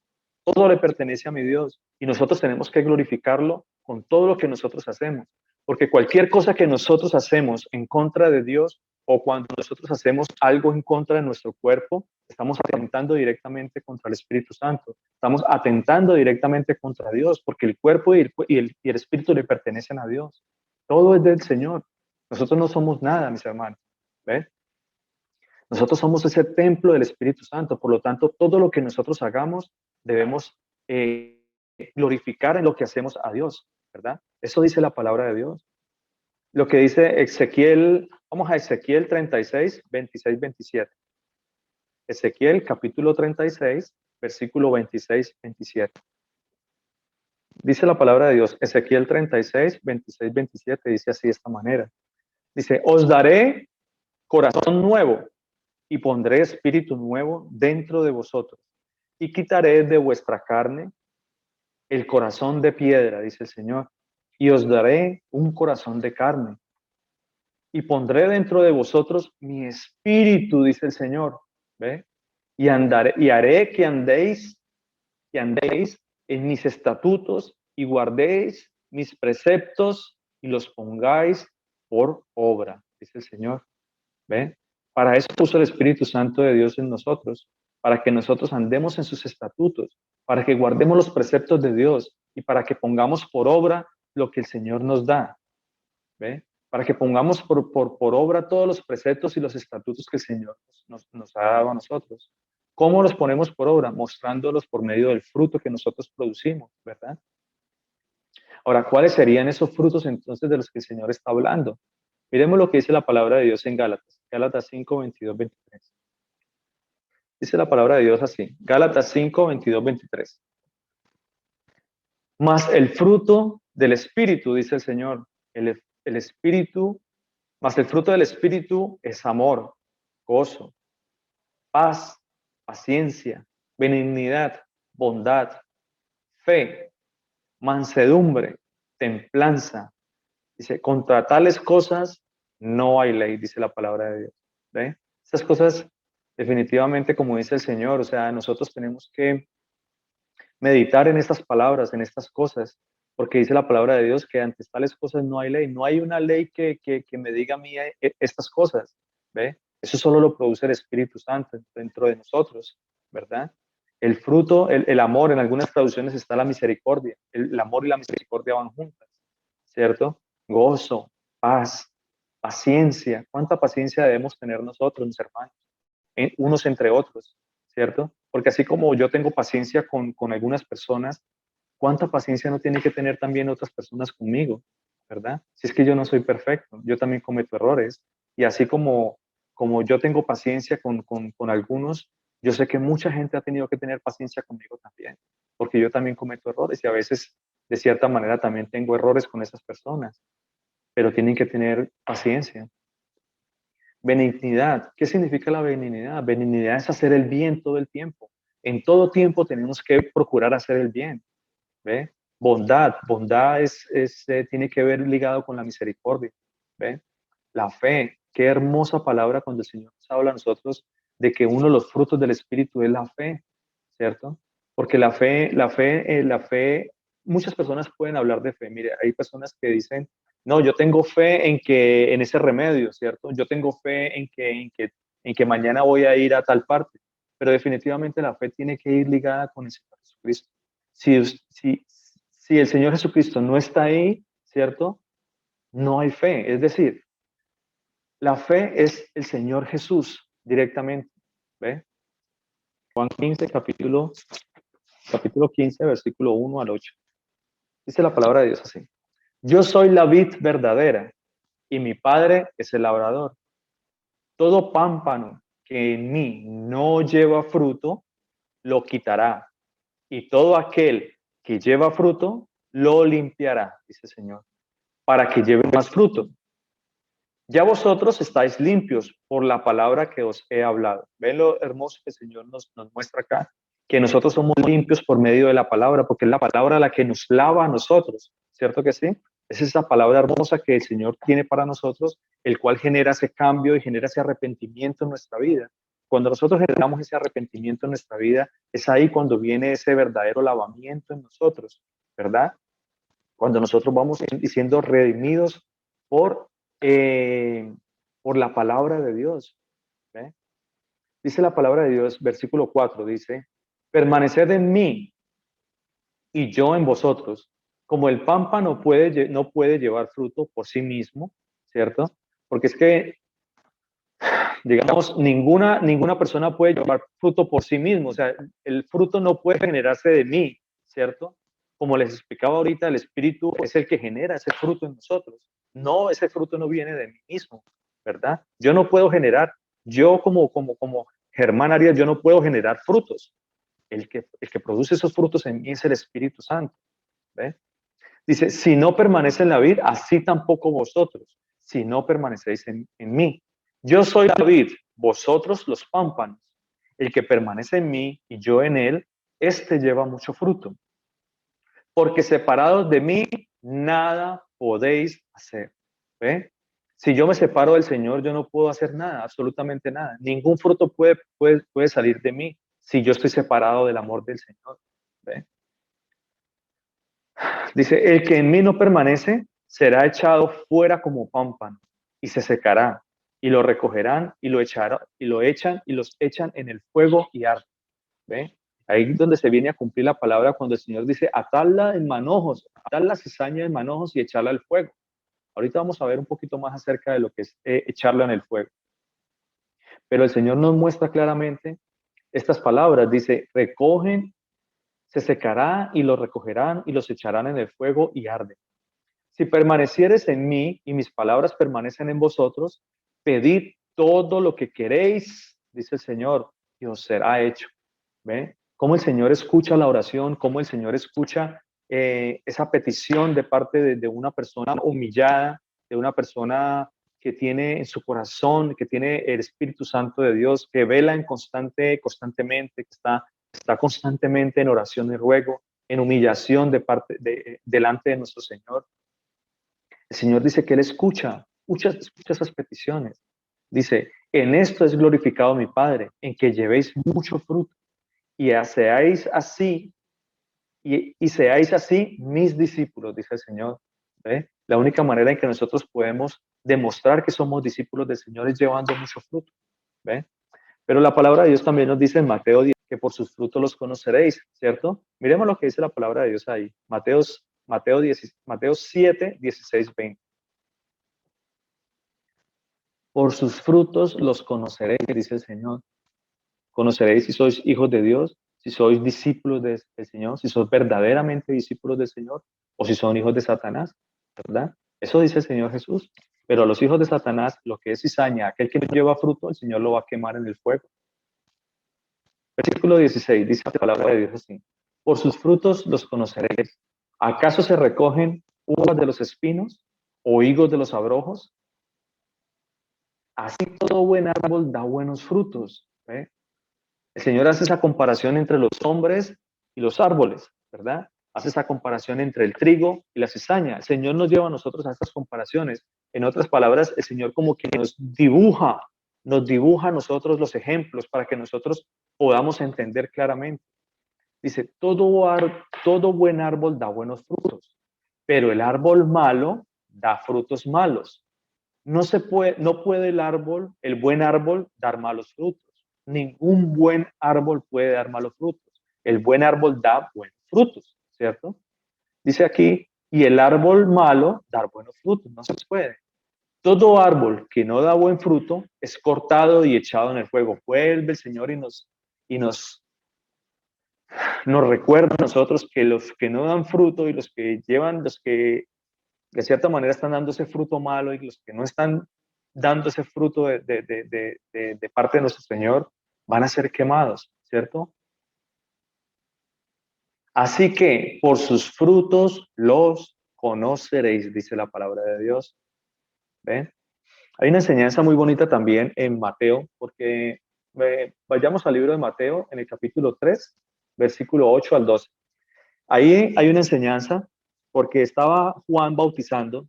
Todo le pertenece a mi Dios y nosotros tenemos que glorificarlo con todo lo que nosotros hacemos. Porque cualquier cosa que nosotros hacemos en contra de Dios, o cuando nosotros hacemos algo en contra de nuestro cuerpo, estamos atentando directamente contra el Espíritu Santo. Estamos atentando directamente contra Dios, porque el cuerpo y el espíritu le pertenecen a Dios. Todo es del Señor. Nosotros no somos nada, mis hermanos. ¿Ves? Nosotros somos ese templo del Espíritu Santo. Por lo tanto, todo lo que nosotros hagamos debemos glorificar en lo que hacemos a Dios, ¿verdad? Eso dice la palabra de Dios. Lo que dice Ezequiel, vamos a Ezequiel 36, 26, 27. Ezequiel capítulo 36, versículo 26, 27. Dice la palabra de Dios, Ezequiel 36, 26, 27, dice así de esta manera. Dice: os daré corazón nuevo y pondré espíritu nuevo dentro de vosotros, y quitaré de vuestra carne el corazón de piedra, dice el Señor, y os daré un corazón de carne, y pondré dentro de vosotros mi espíritu, dice el Señor, ¿ve? Y haré que andéis en mis estatutos y guardéis mis preceptos y los pongáis por obra, dice el Señor, ¿ve? Para eso puso el Espíritu Santo de Dios en nosotros, para que nosotros andemos en sus estatutos, para que guardemos los preceptos de Dios y para que pongamos por obra lo que el Señor nos da, ¿ve? Para que pongamos por obra todos los preceptos y los estatutos que el Señor nos ha dado a nosotros. ¿Cómo los ponemos por obra? Mostrándolos por medio del fruto que nosotros producimos, ¿verdad? Ahora, ¿cuáles serían esos frutos entonces de los que el Señor está hablando? Miremos lo que dice la palabra de Dios en Gálatas, Gálatas 5, 22, 23. Dice la palabra de Dios así, Gálatas 5, 22, 23. Mas el fruto del Espíritu, dice el Señor, el Espíritu, mas el fruto del Espíritu es amor, gozo, paz, paciencia, benignidad, bondad, fe, mansedumbre, templanza. Dice: contra tales cosas no hay ley, dice la palabra de Dios. ¿Ve? Estas cosas, definitivamente, como dice el Señor, o sea, nosotros tenemos que meditar en estas palabras, en estas cosas, porque dice la palabra de Dios que ante tales cosas no hay ley. No hay una ley que me diga a mí estas cosas, ¿ve? Eso solo lo produce el Espíritu Santo dentro de nosotros, ¿verdad? El fruto, el amor, en algunas traducciones está la misericordia. El amor y la misericordia van juntas, ¿cierto? Gozo, paz, paciencia. ¿Cuánta paciencia debemos tener nosotros, mis hermanos? Unos entre otros, ¿cierto? Porque así como yo tengo paciencia con algunas personas, ¿cuánta paciencia no tiene que tener también otras personas conmigo? ¿Verdad? Si es que yo no soy perfecto, yo también cometo errores. Y así como yo tengo paciencia con algunos, yo sé que mucha gente ha tenido que tener paciencia conmigo también, porque yo también cometo errores y a veces, de cierta manera, también tengo errores con esas personas, pero tienen que tener paciencia. Benignidad. ¿Qué significa la benignidad? Benignidad es hacer el bien todo el tiempo. En todo tiempo tenemos que procurar hacer el bien. ¿Ve? Bondad. Bondad tiene que ver ligado con la misericordia. ¿Ve? La fe. Qué hermosa palabra cuando el Señor nos habla a nosotros de que uno de los frutos del Espíritu es la fe, ¿cierto? Porque la fe, muchas personas pueden hablar de fe. Mire, hay personas que dicen, no, yo tengo fe en ese remedio, ¿cierto? Yo tengo fe en que mañana voy a ir a tal parte. Pero definitivamente la fe tiene que ir ligada con el Señor Jesucristo. Si el Señor Jesucristo no está ahí, ¿cierto? No hay fe. Es decir, la fe es el Señor Jesús directamente. ¿Ve? Juan 15, capítulo 15, versículo 1 al 8. Dice la palabra de Dios así. Yo soy la vid verdadera y mi Padre es el labrador. Todo pámpano que en mí no lleva fruto, lo quitará. Y todo aquel que lleva fruto, lo limpiará, dice el Señor, para que lleve más fruto. Ya vosotros estáis limpios por la palabra que os he hablado. ¿Ven lo hermoso que el Señor nos muestra acá? Que nosotros somos limpios por medio de la palabra, porque es la palabra la que nos lava a nosotros, ¿cierto que sí? Es esa palabra hermosa que el Señor tiene para nosotros, el cual genera ese cambio y genera ese arrepentimiento en nuestra vida. Cuando nosotros generamos ese arrepentimiento en nuestra vida, es ahí cuando viene ese verdadero lavamiento en nosotros, ¿verdad? Cuando nosotros vamos siendo redimidos por la palabra de Dios. ¿Ve? Dice la palabra de Dios, versículo 4, dice, permaneced en mí y yo en vosotros, como el pámpano no puede llevar fruto por sí mismo, ¿cierto? Porque es que, digamos, ninguna persona puede llevar fruto por sí mismo, o sea, el fruto no puede generarse de mí, ¿cierto? Como les explicaba ahorita, el Espíritu es el que genera ese fruto en nosotros. No, ese fruto no viene de mí mismo, ¿verdad? Yo no puedo generar, yo como Germán Arias, yo no puedo generar frutos. El que produce esos frutos en mí es el Espíritu Santo. ¿Ve? Dice, si no permanece en la vid, así tampoco vosotros, si no permanecéis en mí. Yo soy la vid, vosotros los pámpanos. El que permanece en mí y yo en él, este lleva mucho fruto. Porque separados de mí, nada podéis hacer. ¿Ve? Si yo me separo del Señor, yo no puedo hacer nada, absolutamente nada. Ningún fruto puede salir de mí si yo estoy separado del amor del Señor. ¿Ve? Dice, el que en mí no permanece será echado fuera como pámpano y se secará y lo recogerán y lo echan y los echan en el fuego y arden. ¿Ve? Ahí es donde se viene a cumplir la palabra cuando el Señor dice, atarla en manojos, atar la cizaña en manojos y echarla al fuego. Ahorita vamos a ver un poquito más acerca de lo que es echarla en el fuego. Pero el Señor nos muestra claramente estas palabras. Dice, recogen, se secará y los recogerán y los echarán en el fuego y arden. Si permanecieres en mí y mis palabras permanecen en vosotros, pedid todo lo que queréis, dice el Señor, y os será hecho. ¿Ve? Cómo el Señor escucha la oración, cómo el Señor escucha esa petición de parte de una persona humillada, de una persona que tiene en su corazón, que tiene el Espíritu Santo de Dios, que vela constantemente, que está constantemente en oración y ruego, en humillación delante de nuestro Señor. El Señor dice que Él escucha esas peticiones. Dice, en esto es glorificado mi Padre, en que llevéis mucho fruto y seáis así, y seáis así mis discípulos, dice el Señor. ¿Ve? La única manera en que nosotros podemos demostrar que somos discípulos del Señor es llevando mucho fruto. ¿Ve? Pero la palabra de Dios también nos dice en Mateo 10 que por sus frutos los conoceréis, ¿cierto? Miremos lo que dice la palabra de Dios ahí. Mateo 7, 16, 20. Por sus frutos los conoceréis, dice el Señor. Conoceréis si sois hijos de Dios, si sois discípulos del Señor, si sois verdaderamente discípulos del Señor, o si son hijos de Satanás, ¿verdad? Eso dice el Señor Jesús. Pero a los hijos de Satanás, lo que es cizaña, aquel que no lleva fruto, el Señor lo va a quemar en el fuego. Versículo 16, dice la palabra de Dios así. Por sus frutos los conoceréis. ¿Acaso se recogen uvas de los espinos o higos de los abrojos? así todo buen árbol da buenos frutos. ¿Ve? El Señor hace esa comparación entre los hombres y los árboles, ¿verdad? Hace esa comparación entre el trigo y la cizaña. El Señor nos lleva a nosotros a estas comparaciones. En otras palabras, el Señor como que nos dibuja a nosotros los ejemplos para que nosotros podamos entender claramente. Dice, todo buen árbol da buenos frutos, pero el árbol malo da frutos malos. No puede el buen árbol, dar malos frutos. Ningún buen árbol puede dar malos frutos. El buen árbol da buenos frutos, ¿cierto? Dice aquí, y el árbol malo dar buenos frutos. No se puede. Todo árbol que no da buen fruto es cortado y echado en el fuego. Vuelve el Señor y nos recuerda a nosotros que los que no dan fruto y los que de cierta manera están dando ese fruto malo y los que no están dando ese fruto de parte de nuestro Señor van a ser quemados, ¿cierto? Así que por sus frutos los conoceréis, dice la palabra de Dios. ¿Ven? Hay una enseñanza muy bonita también en Mateo, porque vayamos al libro de Mateo en el capítulo 3, versículo 8 al 12. Ahí hay una enseñanza porque estaba Juan bautizando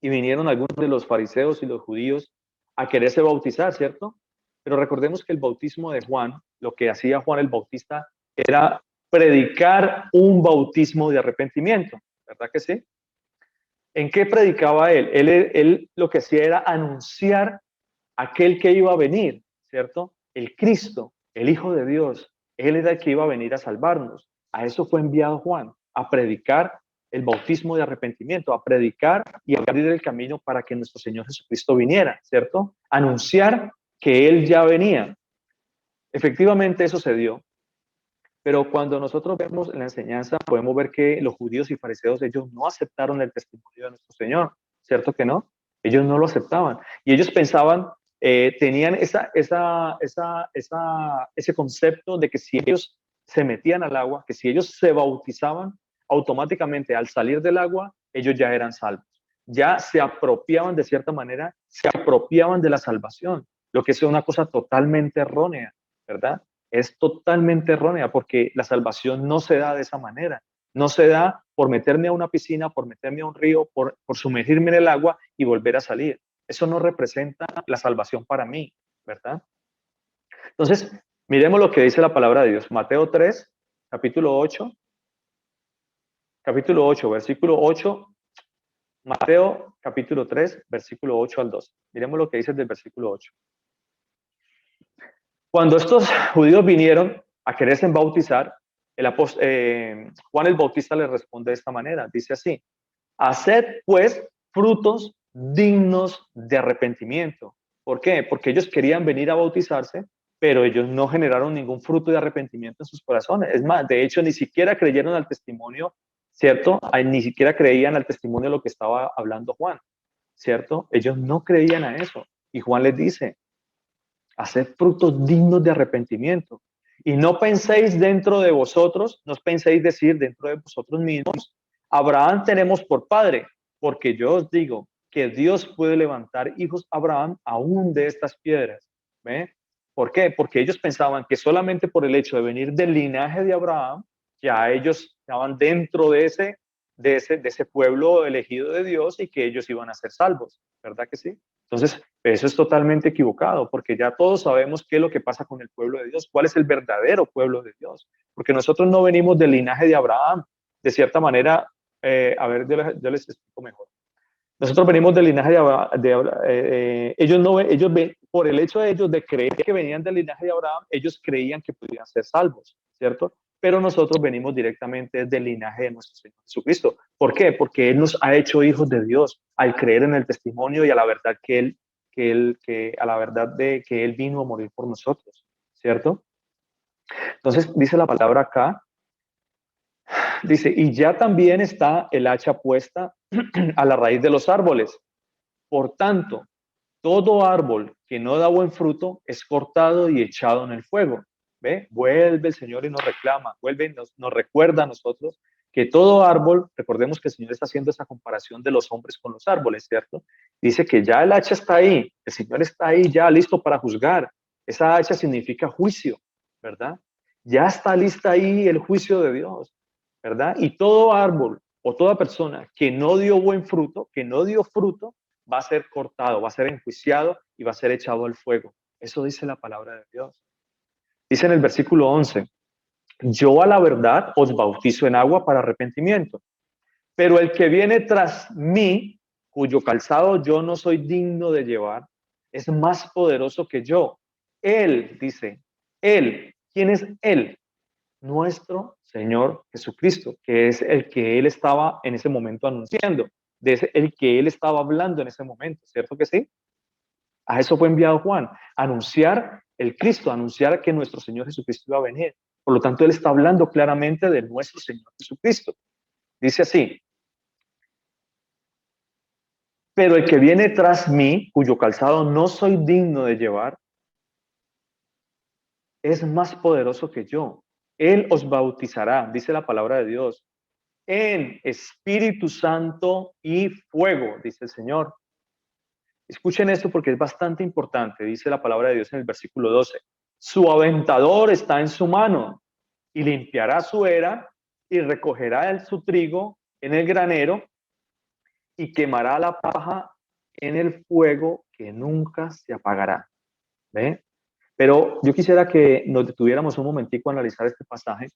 y vinieron algunos de los fariseos y los judíos a quererse bautizar, ¿cierto? Pero recordemos que el bautismo de Juan, lo que hacía Juan el Bautista, era predicar un bautismo de arrepentimiento, ¿verdad que sí? ¿En qué predicaba él? Él lo que hacía era anunciar aquel que iba a venir, ¿cierto? El Cristo, el Hijo de Dios. Él era el que iba a venir a salvarnos. A eso fue enviado Juan, a predicar el bautismo de arrepentimiento, a predicar y a abrir el camino para que nuestro Señor Jesucristo viniera, ¿cierto? Anunciar que Él ya venía. Efectivamente eso se dio. Pero cuando nosotros vemos la enseñanza, podemos ver que los judíos y fariseos, ellos no aceptaron el testimonio de nuestro Señor, ¿cierto que no? Ellos no lo aceptaban. Y ellos pensaban, tenían ese concepto de que si ellos se metían al agua, que si ellos se bautizaban, automáticamente al salir del agua, ellos ya eran salvos. Ya se apropiaban de cierta manera, se apropiaban de la salvación, lo que es una cosa totalmente errónea, ¿verdad? Es totalmente errónea porque la salvación no se da de esa manera. No se da por meterme a una piscina, por meterme a un río, por sumergirme en el agua y volver a salir. Eso no representa la salvación para mí, ¿verdad? Entonces, miremos lo que dice la palabra de Dios. Mateo 3, capítulo 8, versículo 8. Mateo, capítulo 3, versículo 8 al 12. Miremos lo que dice del versículo 8. Cuando estos judíos vinieron a quererse bautizar, Juan el Bautista les responde de esta manera. Dice así, haced pues frutos dignos de arrepentimiento. ¿Por qué? Porque ellos querían venir a bautizarse, pero ellos no generaron ningún fruto de arrepentimiento en sus corazones. Es más, de hecho, ni siquiera creyeron al testimonio, ¿cierto? Ni siquiera creían al testimonio de lo que estaba hablando Juan, ¿cierto? Ellos no creían a eso. Y Juan les dice, haced frutos dignos de arrepentimiento. Y no penséis dentro de vosotros, no penséis decir dentro de vosotros mismos, Abraham tenemos por padre, porque yo os digo que Dios puede levantar hijos a Abraham aún de estas piedras. ¿Ve? ¿Por qué? Porque ellos pensaban que solamente por el hecho de venir del linaje de Abraham, ya ellos estaban dentro de ese pueblo elegido de Dios y que ellos iban a ser salvos, ¿verdad que sí? Entonces, eso es totalmente equivocado, porque ya todos sabemos qué es lo que pasa con el pueblo de Dios, cuál es el verdadero pueblo de Dios, porque nosotros no venimos del linaje de Abraham, de cierta manera, a ver, yo les explico mejor. Nosotros venimos del linaje de Abraham, ellos ven, por el hecho de ellos de creer que venían del linaje de Abraham, ellos creían que podían ser salvos, ¿cierto? Pero nosotros venimos directamente del linaje de nuestro Señor Jesucristo. ¿Por qué? Porque Él nos ha hecho hijos de Dios al creer en el testimonio y a la verdad que Él vino a morir por nosotros, ¿cierto? Entonces dice la palabra acá, dice, y ya también está el hacha puesta a la raíz de los árboles. Por tanto, todo árbol que no da buen fruto es cortado y echado en el fuego. ¿Ve? Vuelve el Señor y nos reclama, vuelve y nos recuerda a nosotros que todo árbol, recordemos que el Señor está haciendo esa comparación de los hombres con los árboles, ¿cierto? Dice que ya el hacha está ahí, el Señor está ahí ya listo para juzgar. Esa hacha significa juicio, ¿verdad? Ya está lista ahí el juicio de Dios, ¿verdad? Y todo árbol o toda persona que no dio buen fruto, que no dio fruto, va a ser cortado, va a ser enjuiciado y va a ser echado al fuego. Eso dice la palabra de Dios. Dice en el versículo 11, yo a la verdad os bautizo en agua para arrepentimiento, pero el que viene tras mí, cuyo calzado yo no soy digno de llevar, es más poderoso que yo. Él, dice, él, ¿quién es él? Nuestro Señor Jesucristo, que es el que él estaba en ese momento anunciando, el que él estaba hablando en ese momento, ¿cierto que sí? A eso fue enviado Juan, anunciar el Cristo, anunciar que nuestro Señor Jesucristo iba a venir. Por lo tanto, él está hablando claramente de nuestro Señor Jesucristo. Dice así, pero el que viene tras mí, cuyo calzado no soy digno de llevar, es más poderoso que yo. Él os bautizará, dice la palabra de Dios, en Espíritu Santo y fuego, dice el Señor. Escuchen esto porque es bastante importante, dice la palabra de Dios en el versículo 12. Su aventador está en su mano y limpiará su era y recogerá su trigo en el granero y quemará la paja en el fuego que nunca se apagará. ¿Ve? Pero yo quisiera que nos detuviéramos un momentico a analizar este pasaje,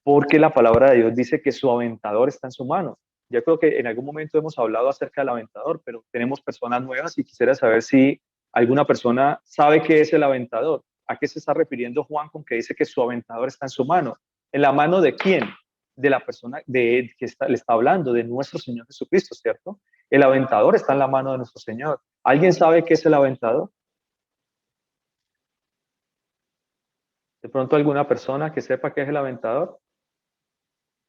porque la palabra de Dios dice que su aventador está en su mano. Yo creo que en algún momento hemos hablado acerca del aventador, pero tenemos personas nuevas y quisiera saber si alguna persona sabe qué es el aventador. ¿A qué se está refiriendo Juan con que dice que su aventador está en su mano? ¿En la mano de quién? De la persona le está hablando, de nuestro Señor Jesucristo, ¿cierto? El aventador está en la mano de nuestro Señor. ¿Alguien sabe qué es el aventador? ¿De pronto alguna persona que sepa qué es el aventador?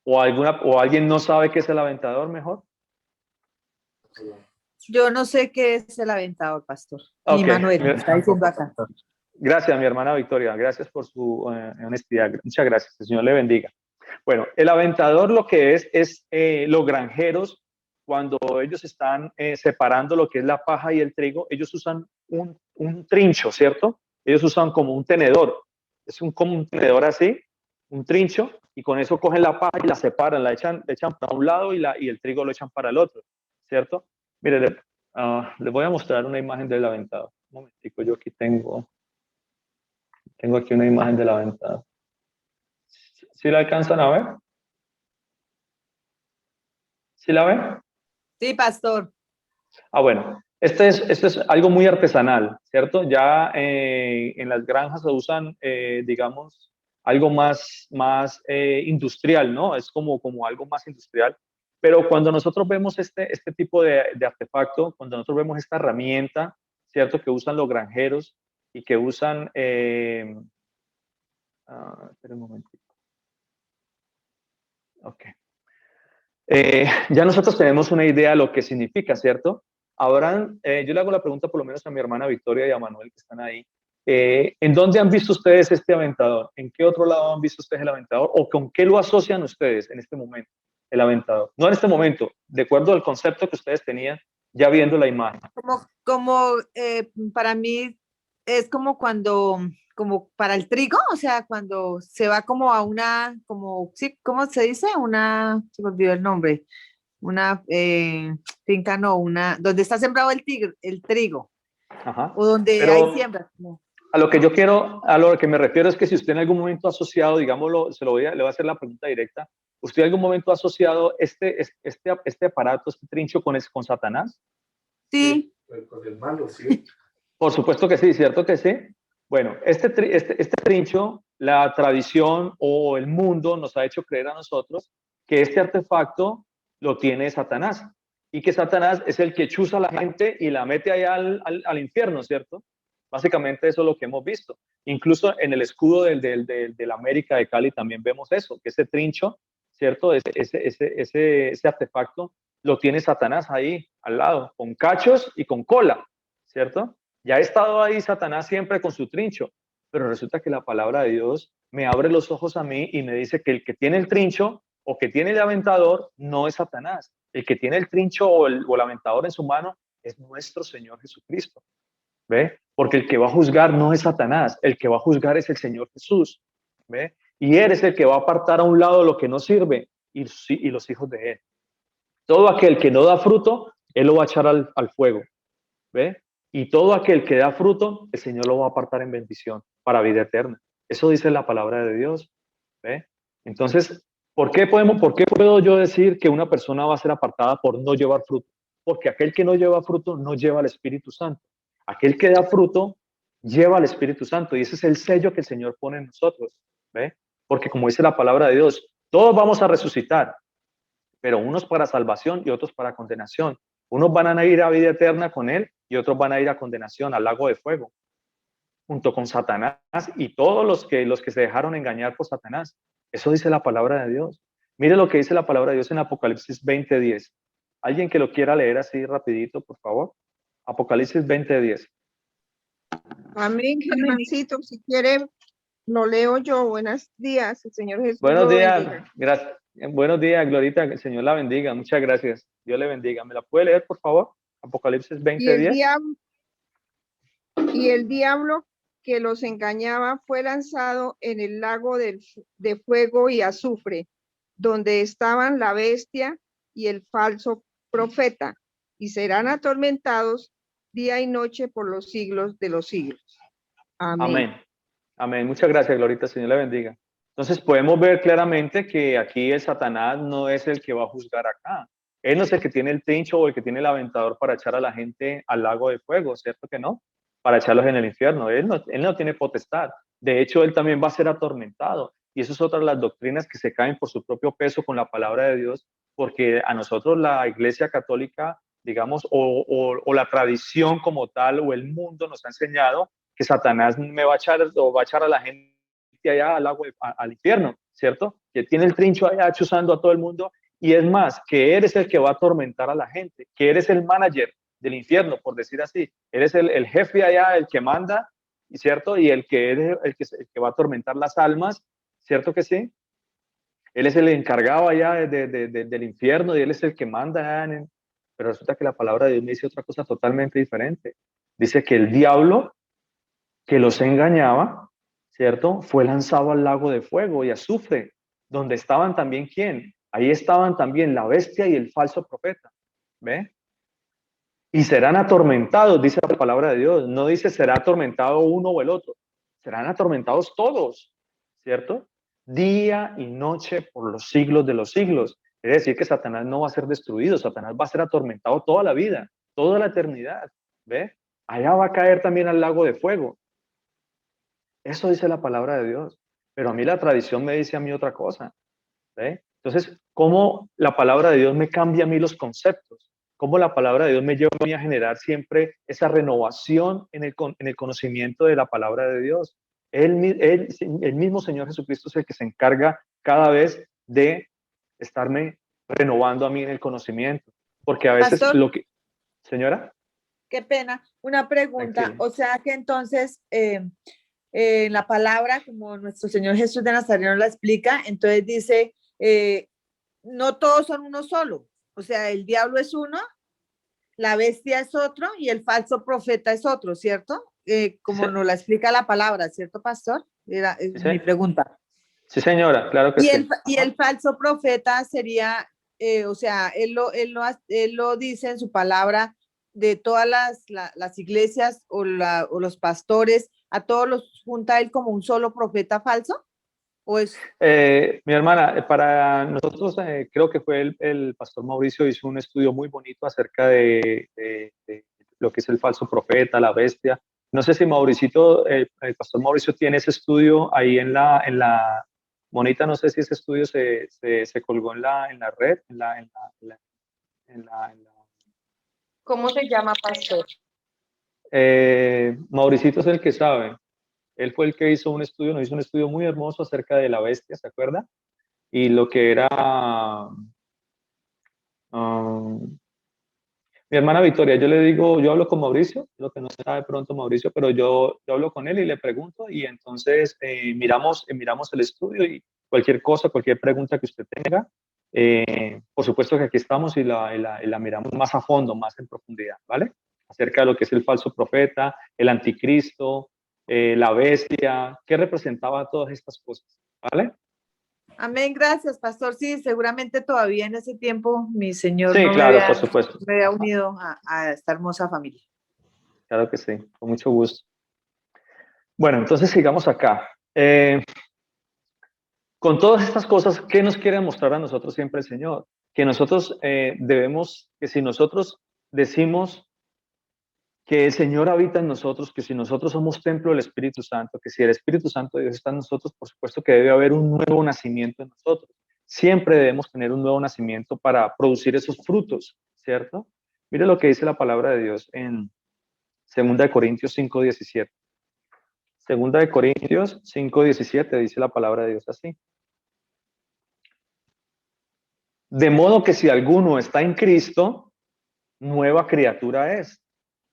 ¿O alguien no sabe qué es el aventador mejor? Yo no sé qué es el aventador, pastor. Okay. Ni Manuel, está diciendo acá. Gracias, mi hermana Victoria. Gracias por su honestidad. Muchas gracias. El Señor le bendiga. Bueno, el aventador lo que es los granjeros, cuando ellos están separando lo que es la paja y el trigo, ellos usan un trincho, ¿cierto? Ellos usan como un tenedor. Es como un tenedor así, un trincho, y con eso cogen la paja y la separan, la echan para un lado y el trigo lo echan para el otro, ¿cierto? Mire, les voy a mostrar una imagen del aventador. Un momentico, yo aquí tengo aquí una imagen del aventador. ¿Sí la alcanzan a ver? ¿Sí la ven? Sí, pastor. Bueno, esto es algo muy artesanal, ¿cierto? Ya en las granjas se usan, digamos, algo más industrial, ¿no? Es como algo más industrial. Pero cuando nosotros vemos este tipo de artefacto, cuando nosotros vemos esta herramienta, ¿cierto? Que usan los granjeros y que usan... espera un momentito. Ok. Ya nosotros tenemos una idea de lo que significa, ¿cierto? Yo le hago la pregunta por lo menos a mi hermana Victoria y a Manuel que están ahí. ¿En dónde han visto ustedes este aventador? ¿En qué otro lado han visto ustedes el aventador? ¿O con qué lo asocian ustedes en este momento, el aventador? No en este momento, de acuerdo al concepto que ustedes tenían ya viendo la imagen. Para mí es como para el trigo, o sea, cuando se va como a sí, ¿cómo se dice? Se me olvidó el nombre, una finca, no, donde está sembrado el trigo. Ajá. O donde hay siembra. No. A lo que me refiero es que si usted en algún momento ha asociado, digámoslo, le voy a hacer la pregunta directa, ¿usted en algún momento ha asociado este aparato, este trincho con Satanás? Sí. Con el malo, sí. Por supuesto que sí, ¿cierto que sí? Bueno, este trincho, la tradición o el mundo nos ha hecho creer a nosotros que este artefacto lo tiene Satanás y que Satanás es el que chuza a la gente y la mete allá al infierno, ¿cierto? Básicamente eso es lo que hemos visto. Incluso en el escudo del América de Cali también vemos eso, que ese trincho, ¿cierto? Ese artefacto lo tiene Satanás ahí al lado, con cachos y con cola, ¿cierto? Ya ha estado ahí Satanás siempre con su trincho, pero resulta que la palabra de Dios me abre los ojos a mí y me dice que el que tiene el trincho o que tiene el aventador no es Satanás. El que tiene el trincho o el aventador en su mano es nuestro Señor Jesucristo. ¿Ve? Porque el que va a juzgar no es Satanás, el que va a juzgar es el Señor Jesús. ¿Ve? Y Él es el que va a apartar a un lado lo que no sirve y los hijos de Él. Todo aquel que no da fruto, Él lo va a echar al fuego. ¿Ve? Y todo aquel que da fruto, el Señor lo va a apartar en bendición para vida eterna. Eso dice la palabra de Dios. ¿Ve? Entonces, ¿por qué puedo yo decir que una persona va a ser apartada por no llevar fruto? Porque aquel que no lleva fruto no lleva al Espíritu Santo. Aquel que da fruto lleva al Espíritu Santo y ese es el sello que el Señor pone en nosotros. ¿Ve? Porque como dice la palabra de Dios, todos vamos a resucitar, pero unos para salvación y otros para condenación. Unos van a ir a vida eterna con Él y otros van a ir a condenación, al lago de fuego, junto con Satanás y todos los que se dejaron engañar por Satanás. Eso dice la palabra de Dios. Mire lo que dice la palabra de Dios en Apocalipsis 20:10. Alguien que lo quiera leer así rapidito, por favor. Apocalipsis 20:10. Amén, Germancito. Si quiere, lo leo yo. Buenos días, el Señor Jesús. Buenos días, gracias. Buenos días, Glorita, que el Señor la bendiga. Muchas gracias. Dios le bendiga. ¿Me la puede leer, por favor? Apocalipsis 20:10. Y el diablo que los engañaba fue lanzado en el lago de fuego y azufre, donde estaban la bestia y el falso profeta, y serán atormentados día y noche por los siglos de los siglos. Amén. Amén. Amén. Muchas gracias, Glorita. Señor la bendiga. Entonces podemos ver claramente que aquí el Satanás no es el que va a juzgar acá. Él no es el que tiene el trincho o el que tiene el aventador para echar a la gente al lago de fuego, ¿cierto que no? Para echarlos en el infierno. Él no tiene potestad. De hecho, él también va a ser atormentado. Y eso es otra de las doctrinas que se caen por su propio peso con la palabra de Dios, porque a nosotros la Iglesia Católica, digamos, o la tradición como tal, o el mundo nos ha enseñado que Satanás me va a echar o va a echar a la gente allá al infierno, ¿cierto? Que tiene el trincho allá chuzando a todo el mundo. Y es más, que eres el que va a atormentar a la gente, que eres el manager del infierno, por decir así. Eres el jefe allá, el que manda, ¿cierto? Y el que va a atormentar las almas, ¿cierto que sí? Él es el encargado allá del infierno y él es el que manda allá. Pero resulta que la palabra de Dios me dice otra cosa totalmente diferente. Dice que el diablo que los engañaba, ¿cierto? Fue lanzado al lago de fuego y azufre, donde estaban también, ¿quién? Ahí estaban también la bestia y el falso profeta, ¿ve? Y serán atormentados, dice la palabra de Dios. No dice será atormentado uno o el otro. Serán atormentados todos, ¿cierto? Día y noche por los siglos de los siglos. Quiere decir que Satanás no va a ser destruido. Satanás va a ser atormentado toda la vida, toda la eternidad, ¿ve? Allá va a caer también al lago de fuego. Eso dice la palabra de Dios. Pero a mí la tradición me dice a mí otra cosa, ¿ve? Entonces, ¿cómo la palabra de Dios me cambia a mí los conceptos? ¿Cómo la palabra de Dios me lleva a mí a generar siempre esa renovación en el conocimiento de la palabra de Dios? El mismo Señor Jesucristo es el que se encarga cada vez de estarme renovando a mí en el conocimiento. Porque a veces Pastor, Señora. Qué pena. Una pregunta. Tranquilo. O sea que entonces, en la palabra, como nuestro Señor Jesús de Nazaret nos la explica, entonces dice, no todos son uno solo. O sea, el diablo es uno, la bestia es otro y el falso profeta es otro, ¿cierto? Como Sí. nos la explica la palabra, ¿cierto, pastor? Es Sí. mi pregunta. Sí, señora, claro que sí. Y el falso profeta sería, o sea, él lo dice en su palabra de todas las iglesias o los pastores, a todos los junta él como un solo profeta falso. ¿O es? Mi hermana, para nosotros creo que fue el pastor Mauricio hizo un estudio muy bonito acerca de lo que es el falso profeta, la bestia. No sé si Mauricito, el pastor Mauricio tiene ese estudio ahí en la Monita, no sé si ese estudio se colgó en la red, ¿Cómo se llama, pastor? Mauricito es el que sabe. Él fue el que hizo un estudio, nos hizo un estudio muy hermoso acerca de la bestia, ¿se acuerda? Y lo que era, Mi hermana Victoria, yo le digo, yo hablo con Mauricio, lo que no sabe pronto Mauricio, pero yo hablo con él y le pregunto y entonces miramos el estudio y cualquier cosa, cualquier pregunta que usted tenga, por supuesto que aquí estamos y la miramos más a fondo, más en profundidad, ¿vale? Acerca de lo que es el falso profeta, el anticristo, la bestia, qué representaba todas estas cosas, ¿vale? Amén, gracias, pastor. Sí, seguramente todavía en ese tiempo mi Señor Sí, no claro, por supuesto. me había unido a esta hermosa familia. Claro que sí, con mucho gusto. Bueno, entonces sigamos acá. Con todas estas cosas, ¿qué nos quiere mostrar a nosotros siempre el Señor? Que nosotros que si nosotros decimos que el Señor habita en nosotros, que si nosotros somos templo del Espíritu Santo, que si el Espíritu Santo de Dios está en nosotros, por supuesto que debe haber un nuevo nacimiento en nosotros. Siempre debemos tener un nuevo nacimiento para producir esos frutos, ¿cierto? Mire lo que dice la palabra de Dios en 2 Corintios 5:17. 2 Corintios 5:17 dice la palabra de Dios así. De modo que si alguno está en Cristo, nueva criatura es.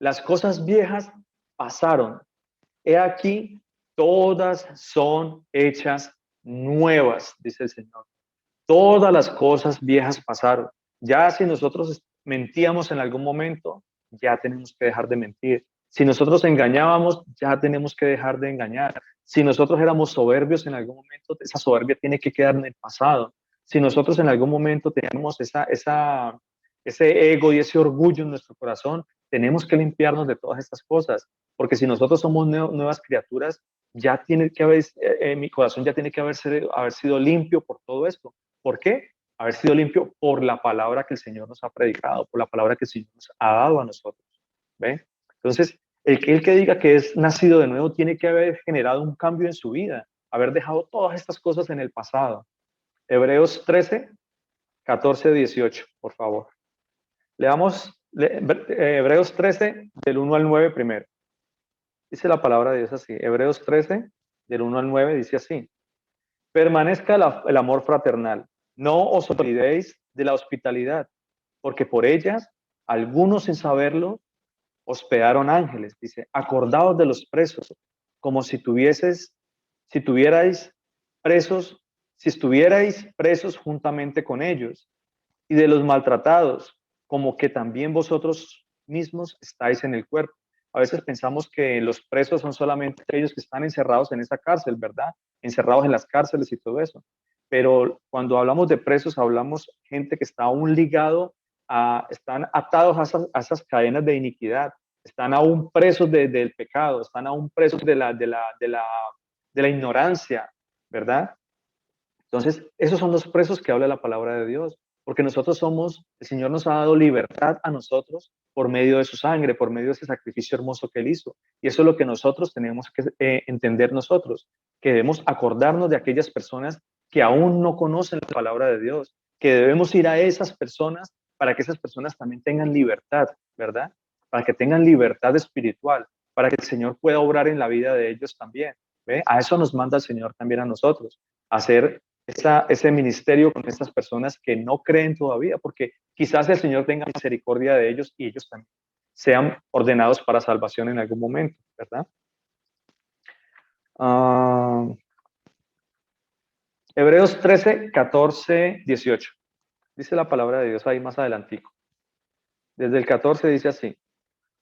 Las cosas viejas pasaron. He aquí, todas son hechas nuevas, dice el Señor. Todas las cosas viejas pasaron. Ya si nosotros mentíamos en algún momento, ya tenemos que dejar de mentir. Si nosotros engañábamos, ya tenemos que dejar de engañar. Si nosotros éramos soberbios en algún momento, esa soberbia tiene que quedar en el pasado. Si nosotros en algún momento tenemos ese ego y ese orgullo en nuestro corazón, tenemos que limpiarnos de todas estas cosas, porque si nosotros somos nuevas criaturas, ya tiene que haber, mi corazón ya tiene que haber sido limpio por todo esto. ¿Por qué? Haber sido limpio por la palabra que el Señor nos ha predicado, por la palabra que el Señor nos ha dado a nosotros. ¿Ve? Entonces, el que diga que es nacido de nuevo tiene que haber generado un cambio en su vida, haber dejado todas estas cosas en el pasado. Hebreos 13, 14, 18, por favor. Leamos Hebreos 13, del 1 al 9 primero. Dice la palabra de Dios así. Hebreos 13, del 1 al 9, dice así. Permanezca el amor fraternal. No os olvidéis de la hospitalidad, porque por ellas, algunos sin saberlo, hospedaron ángeles. Dice, acordaos de los presos, como si estuvierais presos juntamente con ellos, y de los maltratados, como que también vosotros mismos estáis en el cuerpo. A veces pensamos que los presos son solamente aquellos que están encerrados en esa cárcel, ¿verdad? Encerrados en las cárceles y todo eso. Pero cuando hablamos de presos, hablamos gente que está aún ligado están atados a esas cadenas de iniquidad, están aún presos del pecado, están aún presos de la ignorancia, ¿verdad? Entonces, esos son los presos que habla la palabra de Dios, porque el Señor nos ha dado libertad a nosotros por medio de su sangre, por medio de ese sacrificio hermoso que Él hizo. Y eso es lo que nosotros tenemos que entender nosotros, que debemos acordarnos de aquellas personas que aún no conocen la palabra de Dios, que debemos ir a esas personas para que esas personas también tengan libertad, ¿verdad? Para que tengan libertad espiritual, para que el Señor pueda obrar en la vida de ellos también. ¿Ve? A eso nos manda el Señor también a nosotros, a hacer ese ministerio con estas personas que no creen todavía, porque quizás el Señor tenga misericordia de ellos y ellos también sean ordenados para salvación en algún momento, ¿verdad? Hebreos 13, 14, 18. Dice la palabra de Dios ahí más adelantico. Desde el 14 dice así.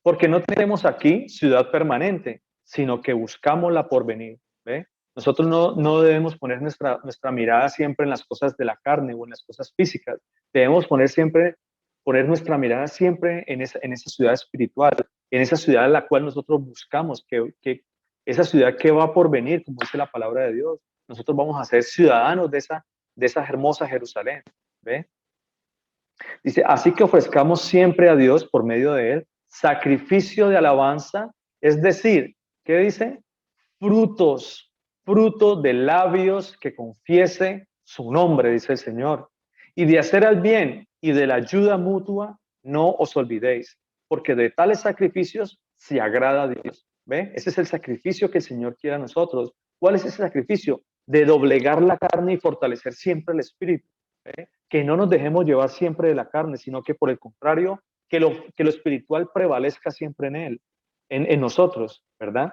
Porque no tenemos aquí ciudad permanente, sino que buscamos la porvenir. ¿Ve? Nosotros no debemos poner nuestra mirada siempre en las cosas de la carne o en las cosas físicas. Debemos poner nuestra mirada siempre en esa ciudad espiritual, en esa ciudad en la cual nosotros buscamos, que esa ciudad que va por venir, como dice la palabra de Dios. Nosotros vamos a ser ciudadanos de esa hermosa Jerusalén. ¿Ve? Dice, así que ofrezcamos siempre a Dios por medio de Él sacrificio de alabanza, es decir, ¿qué dice? Fruto de labios que confiese su nombre, dice el Señor. Y de hacer el bien y de la ayuda mutua, no os olvidéis, porque de tales sacrificios se agrada a Dios. ¿Ve? Ese es el sacrificio que el Señor quiere a nosotros. ¿Cuál es ese sacrificio? De doblegar la carne y fortalecer siempre el espíritu. ¿Ve? Que no nos dejemos llevar siempre de la carne, sino que por el contrario, que lo espiritual prevalezca siempre en él, en nosotros, ¿verdad?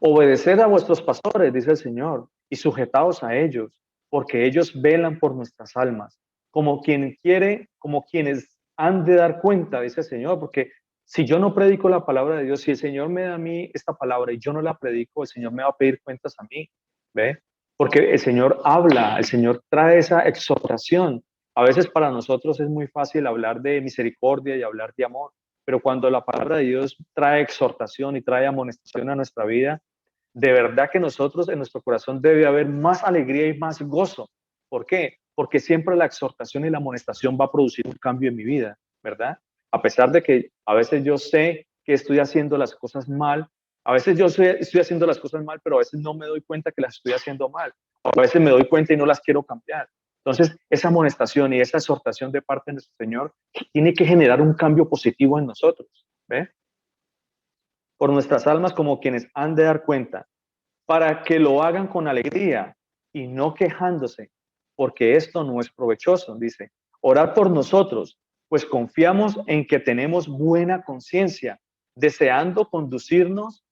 Obedeced a vuestros pastores, dice el Señor, y sujetaos a ellos, porque ellos velan por nuestras almas, como quienes han de dar cuenta, dice el Señor, porque si yo no predico la palabra de Dios, si el Señor me da a mí esta palabra y yo no la predico, el Señor me va a pedir cuentas a mí, ¿ve? Porque el Señor habla, el Señor trae esa exhortación. A veces para nosotros es muy fácil hablar de misericordia y hablar de amor, pero cuando la palabra de Dios trae exhortación y trae amonestación a nuestra vida, de verdad que nosotros en nuestro corazón debe haber más alegría y más gozo. ¿Por qué? Porque siempre la exhortación y la amonestación va a producir un cambio en mi vida, ¿verdad? A pesar de que a veces yo sé que estoy haciendo las cosas mal, a veces yo estoy haciendo las cosas mal, pero a veces no me doy cuenta que las estoy haciendo mal. A veces me doy cuenta y no las quiero cambiar. Entonces, esa amonestación y esa exhortación de parte de nuestro Señor tiene que generar un cambio positivo en nosotros, ¿ve? Por nuestras almas como quienes han de dar cuenta, para que lo hagan con alegría y no quejándose, porque esto no es provechoso, dice. Orad por nosotros, pues confiamos en que tenemos buena conciencia, deseando conducirnos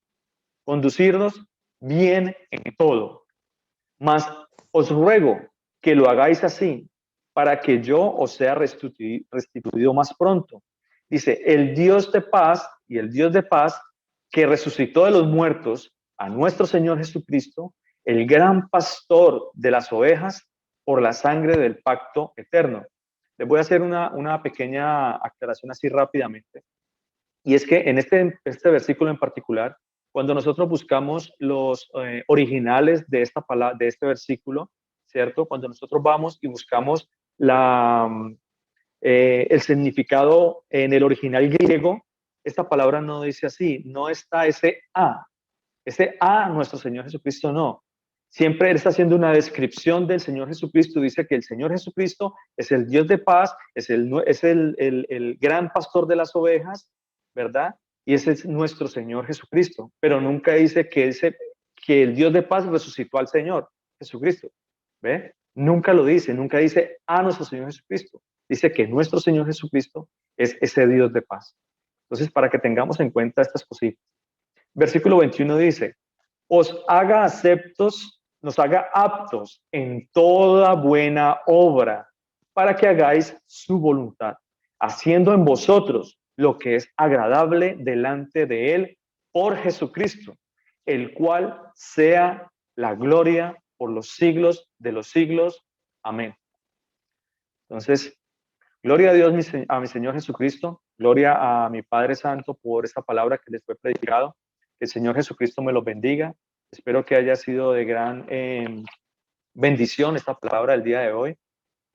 bien en todo. Mas os ruego que lo hagáis así, para que yo os sea restituido más pronto. Dice, el Dios de paz y el Dios de paz que resucitó de los muertos a nuestro Señor Jesucristo, el gran pastor de las ovejas, por la sangre del pacto eterno. Les voy a hacer una pequeña aclaración así rápidamente. Y es que en este versículo en particular, cuando nosotros buscamos los originales de este versículo, ¿cierto? Cuando nosotros vamos y buscamos el significado en el original griego, esta palabra no dice así, no está ese a nuestro Señor Jesucristo, no. Siempre él está haciendo una descripción del Señor Jesucristo, dice que el Señor Jesucristo es el Dios de paz, es el gran pastor de las ovejas, ¿verdad? Y ese es nuestro Señor Jesucristo, pero nunca dice que el Dios de paz resucitó al Señor Jesucristo, ¿ve? Nunca lo dice, nunca dice a nuestro Señor Jesucristo, dice que nuestro Señor Jesucristo es ese Dios de paz. Entonces, para que tengamos en cuenta estas cositas. Versículo 21 dice, nos haga aptos en toda buena obra, para que hagáis su voluntad, haciendo en vosotros lo que es agradable delante de Él por Jesucristo, el cual sea la gloria por los siglos de los siglos. Amén. Entonces, gloria a Dios, a mi Señor Jesucristo, gloria a mi Padre Santo por esta palabra que les fue predicado. Que el Señor Jesucristo me los bendiga. Espero que haya sido de gran bendición esta palabra del día de hoy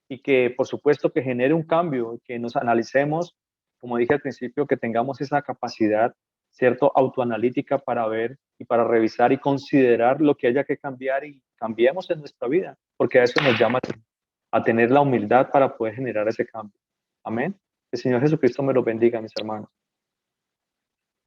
y que por supuesto que genere un cambio, que nos analicemos, como dije al principio, que tengamos esa capacidad, ¿cierto?, autoanalítica para ver y para revisar y considerar lo que haya que cambiar y cambiemos en nuestra vida, porque a eso nos llama a tener la humildad para poder generar ese cambio. Amén. El Señor Jesucristo me los bendiga, mis hermanos.